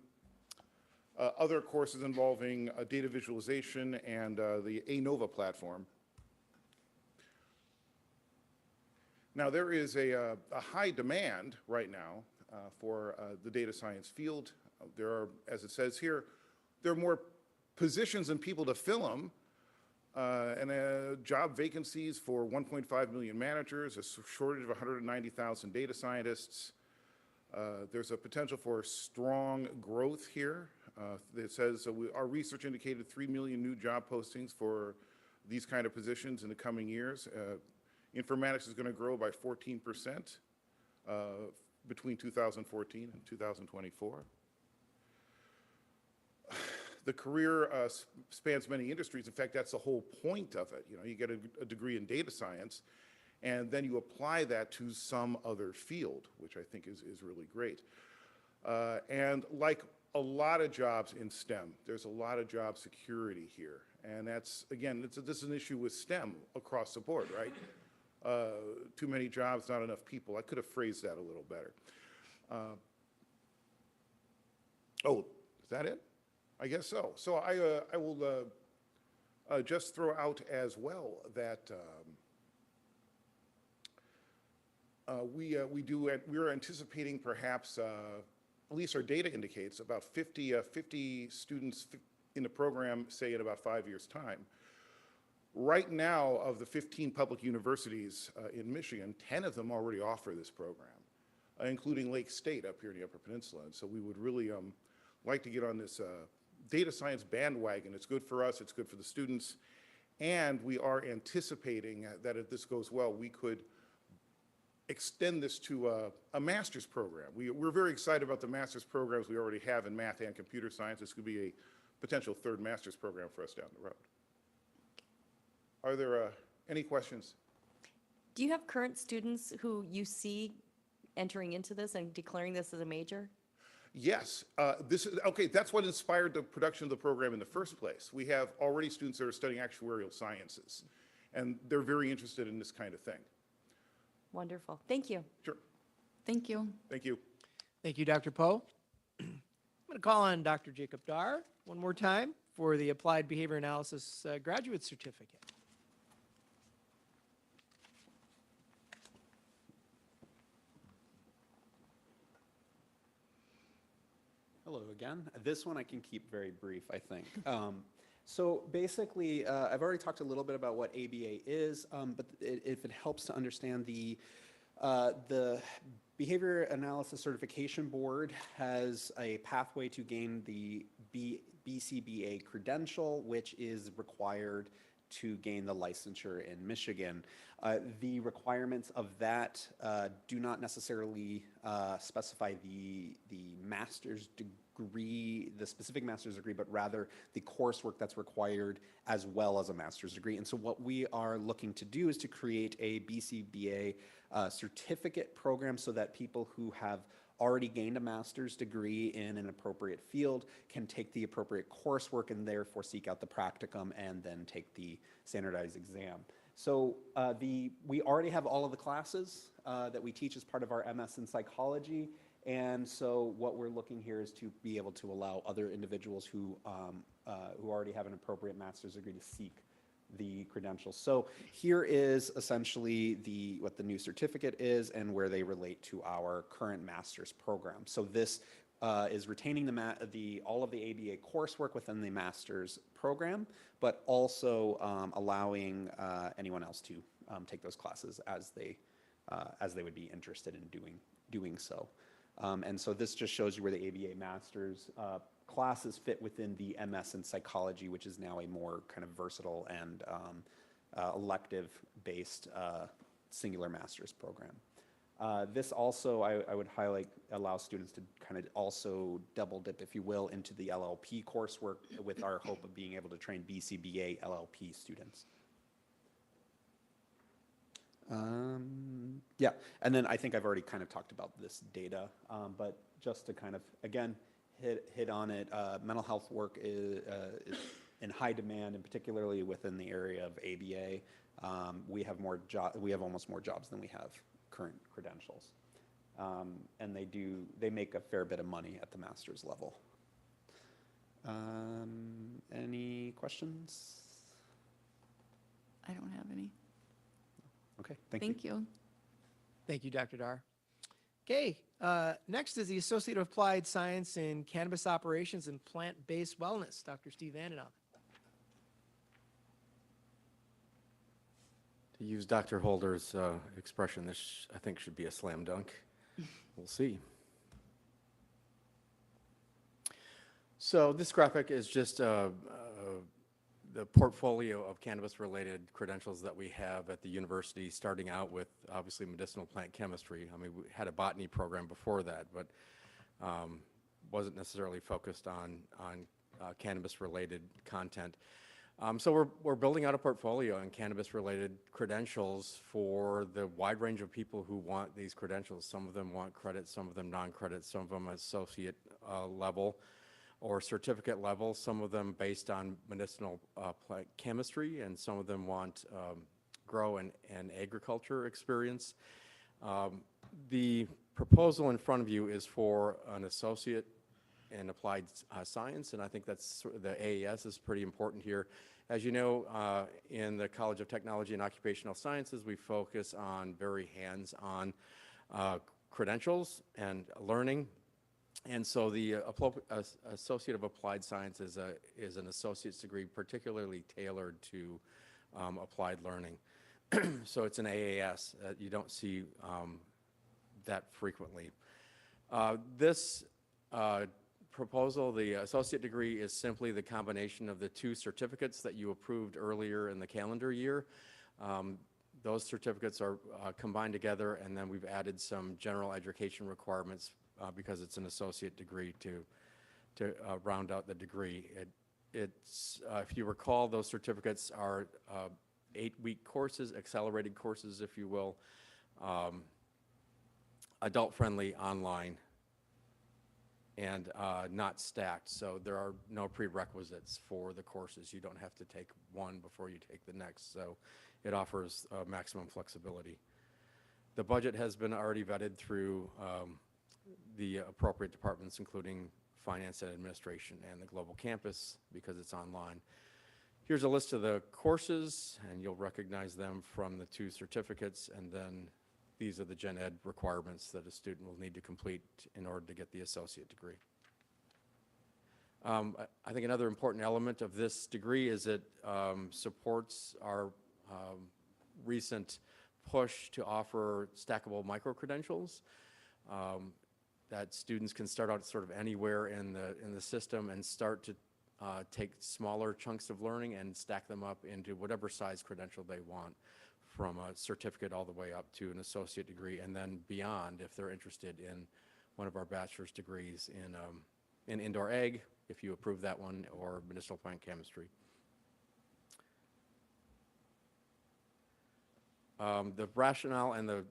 other courses involving data visualization and the ANOVA platform. Now, there is a high demand right now for the data science field. There are, as it says here, there are more positions than people to fill them, and job vacancies for 1.5 million managers, a shortage of 190,000 data scientists. There's a potential for strong growth here. It says our research indicated 3 million new job postings for these kind of positions in the coming years. Informatics is going to grow by 14% between 2014 and 2024. The career spans many industries. In fact, that's the whole point of it. You get a degree in data science, and then you apply that to some other field, which I think is really great. And like a lot of jobs in STEM, there's a lot of job security here. And that's, again, this is an issue with STEM across the board, right? Too many jobs, not enough people. I could have phrased that a little better. Oh, is that it? I guess so. So I will just throw out as well that we're anticipating perhaps, at least our data indicates, about 50 students in the program, say in about 5 years' time. Right now, of the 15 public universities in Michigan, 10 of them already offer this program, including Lake State up here in the Upper Peninsula. And so we would really like to get on this data science bandwagon. It's good for us, it's good for the students, and we are anticipating that if this goes well, we could extend this to a master's program. We're very excited about the master's programs we already have in math and computer science. This could be a potential third master's program for us down the road. Are there any questions? Do you have current students who you see entering into this and declaring this as a major? Yes, that's what inspired the production of the program in the first place. We have already students that are studying actuarial sciences, and they're very interested in this kind of thing. Wonderful. Thank you. Sure. Thank you. Thank you. Thank you, Dr. Poe. I'm going to call on Dr. Jacob Dar one more time for the Applied Behavior Analysis Graduate Certificate. Hello again. This one I can keep very brief, I think. So basically, I've already talked a little bit about what ABA is, but if it helps to understand the Behavior Analysis Certification Board has a pathway to gain the BCBA credential, which is required to gain the licensure in Michigan. The requirements of that do not necessarily specify the master's degree, the specific master's degree, but rather the coursework that's required as well as a master's degree. And so what we are looking to do is to create a BCBA certificate program so that people who have already gained a master's degree in an appropriate field can take the appropriate coursework and therefore seek out the practicum and then take the standardized exam. So we already have all of the classes that we teach as part of our MS in psychology, and so what we're looking here is to be able to allow other individuals who already have an appropriate master's degree to seek the credentials. So here is essentially what the new certificate is and where they relate to our current master's program. So this is retaining all of the ABA coursework within the master's program, but also allowing anyone else to take those classes as they would be interested in doing so. And so this just shows you where the ABA master's classes fit within the MS in psychology, which is now a more kind of versatile and elective-based singular master's program. This also, I would highlight, allows students to kind of also double dip, if you will, into the LLP coursework with our hope of being able to train BCBA LLP students. Yeah, and then I think I've already kind of talked about this data, but just to kind of, again, hit on it, mental health work is in high demand, and particularly within the area of ABA. We have almost more jobs than we have current credentials. And they make a fair bit of money at the master's level. Any questions? I don't have any. Okay, thank you. Thank you. Thank you, Dr. Dar. Okay, next is the Associate of Applied Science in Cannabis Operations and Plant-Based Wellness, Dr. Steve Vandenhoff. To use Dr. Holder's expression, this I think should be a slam dunk. We'll see. So this graphic is just the portfolio of cannabis-related credentials that we have at the university, starting out with obviously medicinal plant chemistry. I mean, we had a botany program before that, but wasn't necessarily focused on cannabis-related content. So we're building out a portfolio in cannabis-related credentials for the wide range of people who want these credentials. Some of them want credit, some of them non-credit, some of them associate level or certificate level, some of them based on medicinal plant chemistry, and some of them want grow and agriculture experience. The proposal in front of you is for an associate in applied science, and I think that's the AES is pretty important here. As you know, in the College of Technology and Occupational Sciences, we focus on very hands-on credentials and learning. And so the Associate of Applied Science is an associate's degree particularly tailored to applied learning. So it's an AAS. You don't see that frequently. This proposal, the associate degree, is simply the combination of the two certificates that you approved earlier in the calendar year. Those certificates are combined together, and then we've added some general education requirements because it's an associate degree to round out the degree. It's if you recall, those certificates are 8-week courses, accelerated courses, if you will, adult-friendly online, and not stacked. So there are no prerequisites for the courses. You don't have to take one before you take the next. So it offers maximum flexibility. The budget has been already vetted through the appropriate departments, including finance and administration and the global campus, because it's online. Here's a list of the courses, and you'll recognize them from the two certificates, and then these are the gen ed requirements that a student will need to complete in order to get the associate degree. I think another important element of this degree is it supports our recent push to offer stackable micro-credentials. That students can start out sort of anywhere in the system and start to take smaller chunks of learning and stack them up into whatever size credential they want, from a certificate all the way up to an associate degree, and then beyond if they're interested in one of our bachelor's degrees in indoor ag, if you approve that one, or medicinal plant chemistry. The rationale and the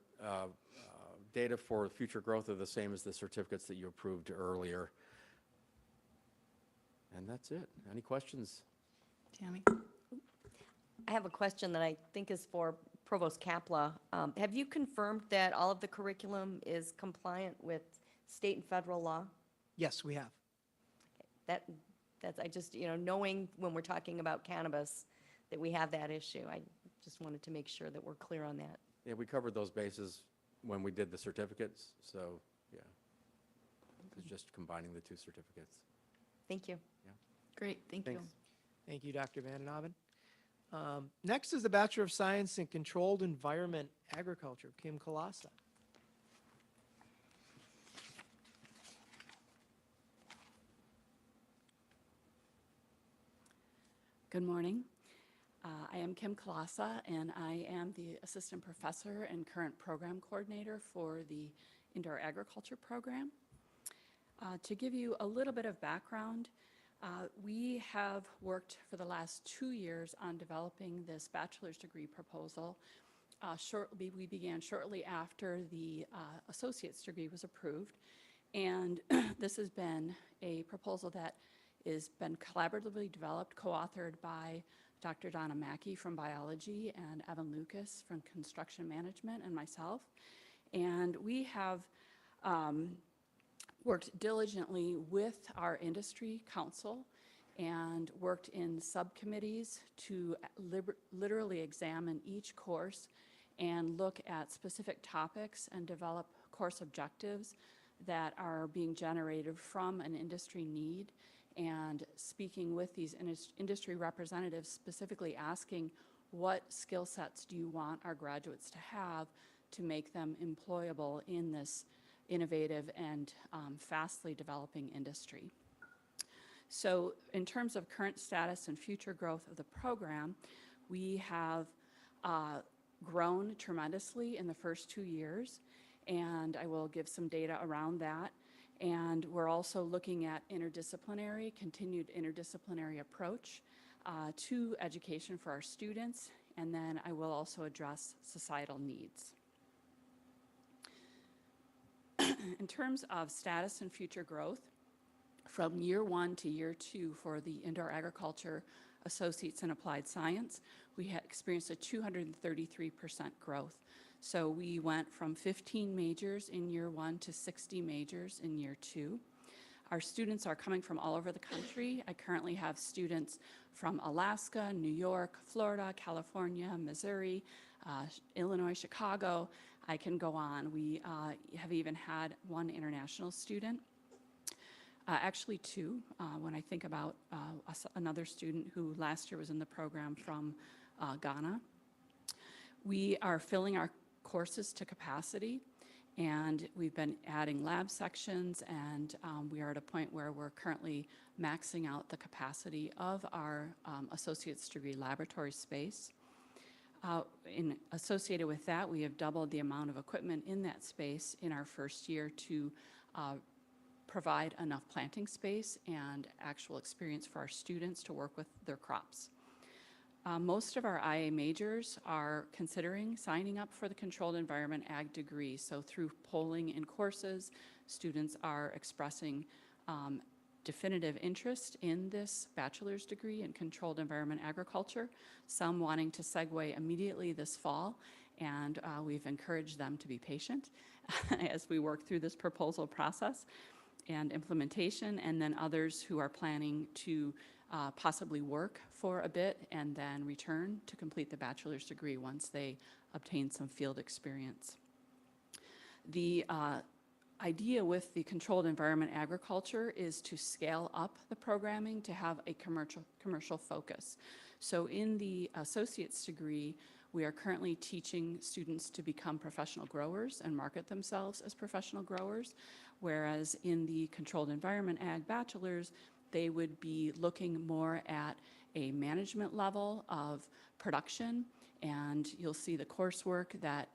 data for future growth are the same as the certificates that you approved earlier. And that's it. Any questions? Tammy? I have a question that I think is for Provost Kapla. Have you confirmed that all of the curriculum is compliant with state and federal law? Yes, we have. That's, I just, knowing when we're talking about cannabis, that we have that issue. I just wanted to make sure that we're clear on that. Yeah, we covered those bases when we did the certificates, so yeah. It's just combining the two certificates. Thank you. Great, thank you. Thanks. Thank you, Dr. Vandenhoven. Next is the Bachelor of Science in Controlled Environment Agriculture, Kim Kalasa. Good morning. I am Kim Kalasa, and I am the assistant professor and current program coordinator for the indoor agriculture program. To give you a little bit of background, we have worked for the last 2 years on developing this bachelor's degree proposal. We began shortly after the associate's degree was approved, and this has been a proposal that has been collaboratively developed, co-authored by Dr. Donna Mackey from biology and Evan Lucas from construction management and myself. And we have Worked diligently with our industry council and worked in subcommittees to literally examine each course and look at specific topics and develop course objectives that are being generated from an industry need, and speaking with these industry representatives, specifically asking, what skill sets do you want our graduates to have to make them employable in this innovative and fastly developing industry? So in terms of current status and future growth of the program, we have grown tremendously in the first 2 years, and I will give some data around that. And we're also looking at continued interdisciplinary approach to education for our students, and then I will also address societal needs. In terms of status and future growth, from year 1 to year 2 for the Indoor Agriculture Associates in Applied Science, we had experienced a 233% growth. So we went from 15 majors in year 1 to 60 majors in year 2. Our students are coming from all over the country. I currently have students from Alaska, New York, Florida, California, Missouri, Illinois, Chicago. I can go on. We have even had one international student. Actually 2, when I think about another student who last year was in the program from Ghana. We are filling our courses to capacity, and we've been adding lab sections, and we are at a point where we're currently maxing out the capacity of our associate's degree laboratory space. Associated with that, we have doubled the amount of equipment in that space in our first year to provide enough planting space and actual experience for our students to work with their crops. Most of our IA majors are considering signing up for the Controlled Environment Ag degree. So through polling in courses, students are expressing definitive interest in this bachelor's degree in Controlled Environment Agriculture, some wanting to segue immediately this fall, and we've encouraged them to be patient as we work through this proposal process and implementation, and then others who are planning to possibly work for a bit and then return to complete the bachelor's degree once they obtain some field experience. The idea with the Controlled Environment Agriculture is to scale up the programming to have a commercial focus. So in the associate's degree, we are currently teaching students to become professional growers and market themselves as professional growers, whereas in the Controlled Environment Ag bachelor's, they would be looking more at a management level of production, and you'll see the coursework that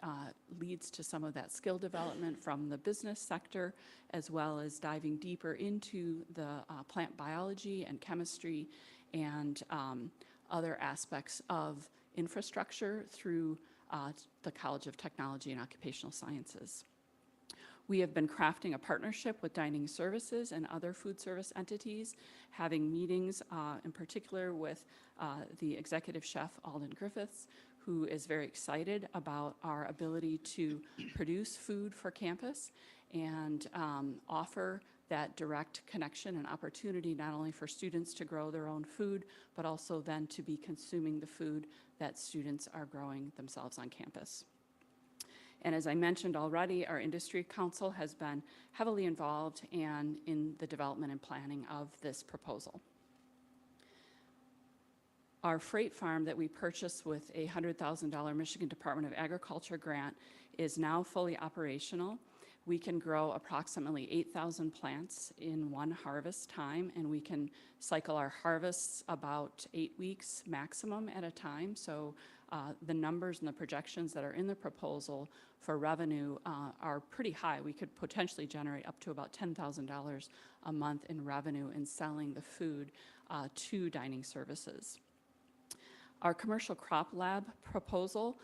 leads to some of that skill development from the business sector, as well as diving deeper into the plant biology and chemistry and other aspects of infrastructure through the College of Technology and Occupational Sciences. We have been crafting a partnership with dining services and other food service entities, having meetings in particular with the executive chef, Alden Griffiths, who is very excited about our ability to produce food for campus and offer that direct connection and opportunity not only for students to grow their own food, but also then to be consuming the food that students are growing themselves on campus. And as I mentioned already, our industry council has been heavily involved and in the development and planning of this proposal. Our freight farm that we purchased with a $100,000 Michigan Department of Agriculture grant is now fully operational. We can grow approximately 8,000 plants in one harvest time, and we can cycle our harvests about 8 weeks maximum at a time. So the numbers and the projections that are in the proposal for revenue are pretty high. We could potentially generate up to about $10,000 a month in revenue in selling the food to dining services. Our commercial crop lab proposal,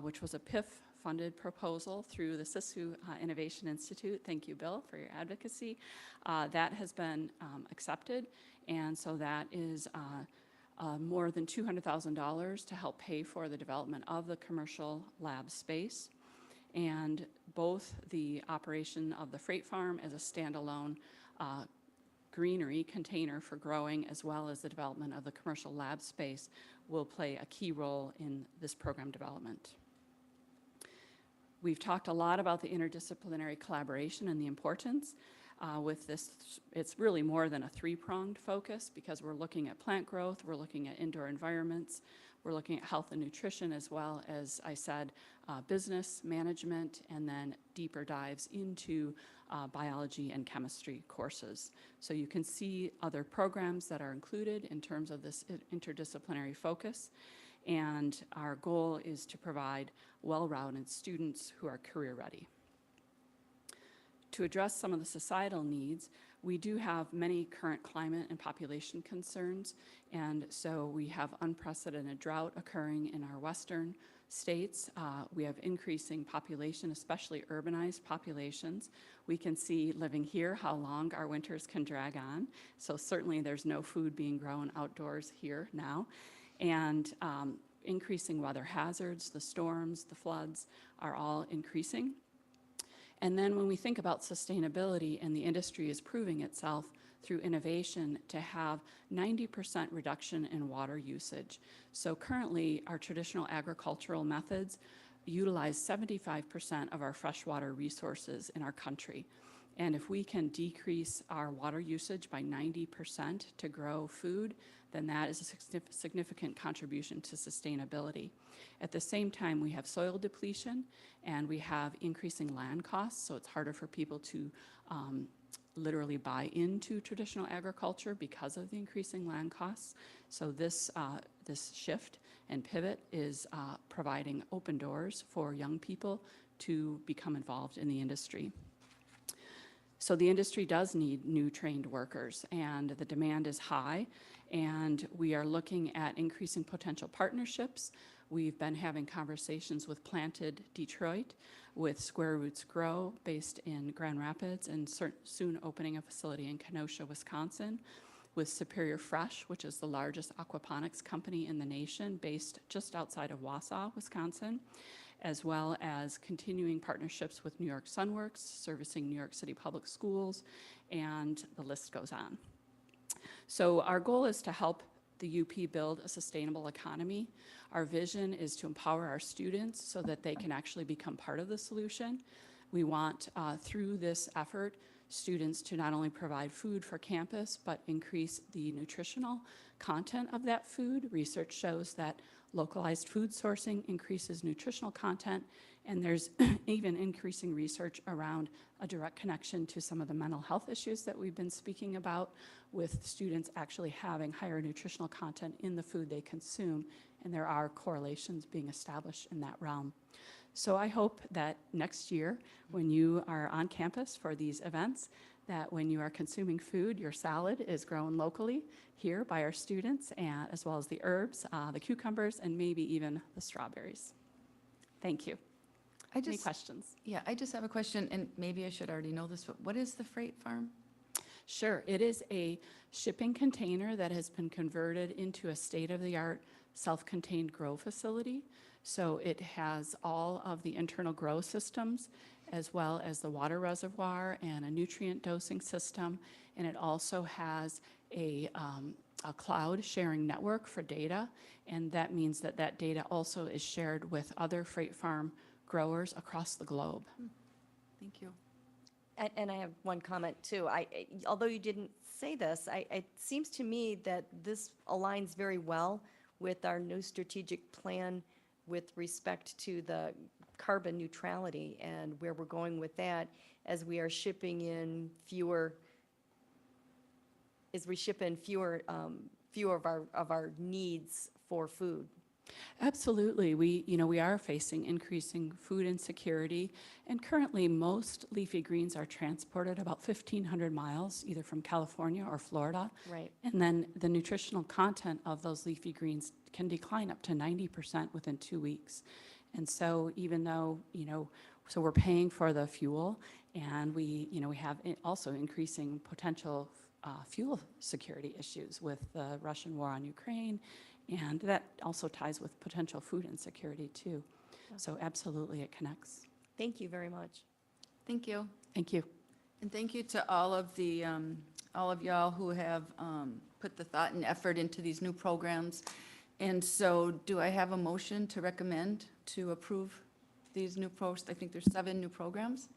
which was a PIF-funded proposal through the SISU Innovation Institute, thank you, Bill, for your advocacy, that has been accepted, and so that is more than $200,000 to help pay for the development of the commercial lab space. And both the operation of the freight farm as a standalone greenery container for growing, as well as the development of the commercial lab space, will play a key role in this program development. We've talked a lot about the interdisciplinary collaboration and the importance. With this, it's really more than a three-pronged focus, because we're looking at plant growth, we're looking at indoor environments, we're looking at health and nutrition, as well as I said, business management, and then deeper dives into biology and chemistry courses. So you can see other programs that are included in terms of this interdisciplinary focus. And our goal is to provide well-rounded students who are career ready. To address some of the societal needs, we do have many current climate and population concerns, and so we have unprecedented drought occurring in our western states. We have increasing population, especially urbanized populations. We can see living here how long our winters can drag on, so certainly there's no food being grown outdoors here now. And increasing weather hazards, the storms, the floods are all increasing. And then when we think about sustainability, and the industry is proving itself through innovation to have 90% reduction in water usage. So currently, our traditional agricultural methods utilize 75% of our freshwater resources in our country. And if we can decrease our water usage by 90% to grow food, then that is a significant contribution to sustainability. At the same time, we have soil depletion, and we have increasing land costs, so it's harder for people to literally buy into traditional agriculture because of the increasing land costs. So this shift and pivot is providing open doors for young people to become involved in the industry. So the industry does need new trained workers, and the demand is high, and we are looking at increasing potential partnerships. We've been having conversations with Planted Detroit, with Square Roots Grow based in Grand Rapids, and soon opening a facility in Kenosha, Wisconsin, with Superior Fresh, which is the largest aquaponics company in the nation, based just outside of Wausau, Wisconsin, as well as continuing partnerships with New York Sunworks, servicing New York City Public Schools, and the list goes on. So our goal is to help the UP build a sustainable economy. Our vision is to empower our students so that they can actually become part of the solution. We want, through this effort, students to not only provide food for campus, but increase the nutritional content of that food. Research shows that localized food sourcing increases nutritional content, and there's even increasing research around a direct connection to some of the mental health issues that we've been speaking about, with students actually having higher nutritional content in the food they consume, and there are correlations being established in that realm. So I hope that next year, when you are on campus for these events, that when you are consuming food, your salad is grown locally here by our students, and as well as the herbs, the cucumbers, and maybe even the strawberries. Thank you. Any questions? Yeah, I just have a question, and maybe I should already know this, but what is the freight farm? Sure. It is a shipping container that has been converted into a state-of-the-art self-contained grow facility. So it has all of the internal grow systems, as well as the water reservoir and a nutrient dosing system. And it also has a cloud sharing network for data. And that means that that data also is shared with other freight farm growers across the globe. Thank you. And I have one comment too. Although you didn't say this, it seems to me that this aligns very well with our new strategic plan with respect to the carbon neutrality and where we're going with that, as we are shipping in fewer of our needs for food. Absolutely. We are facing increasing food insecurity, and currently most leafy greens are transported about 1,500 miles, either from California or Florida. Right. And then the nutritional content of those leafy greens can decline up to 90% within 2 weeks. And so even though, so we're paying for the fuel, and we have also increasing potential fuel security issues with the Russian war on Ukraine. And that also ties with potential food insecurity, too. So absolutely, it connects. Thank you very much. Thank you. Thank you. And thank you to all of the, all of y'all who have put the thought and effort into these new programs. And so do I have a motion to recommend to approve these new I think there's 7 new programs.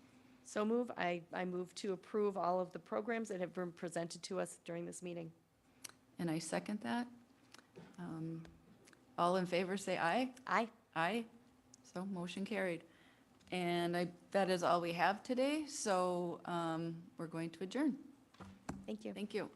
So I move to approve all of the programs that have been presented to us during this meeting. And I second that. All in favor, say aye. Aye. Aye. So motion carried. And that is all we have today, so we're going to adjourn. Thank you. Thank you.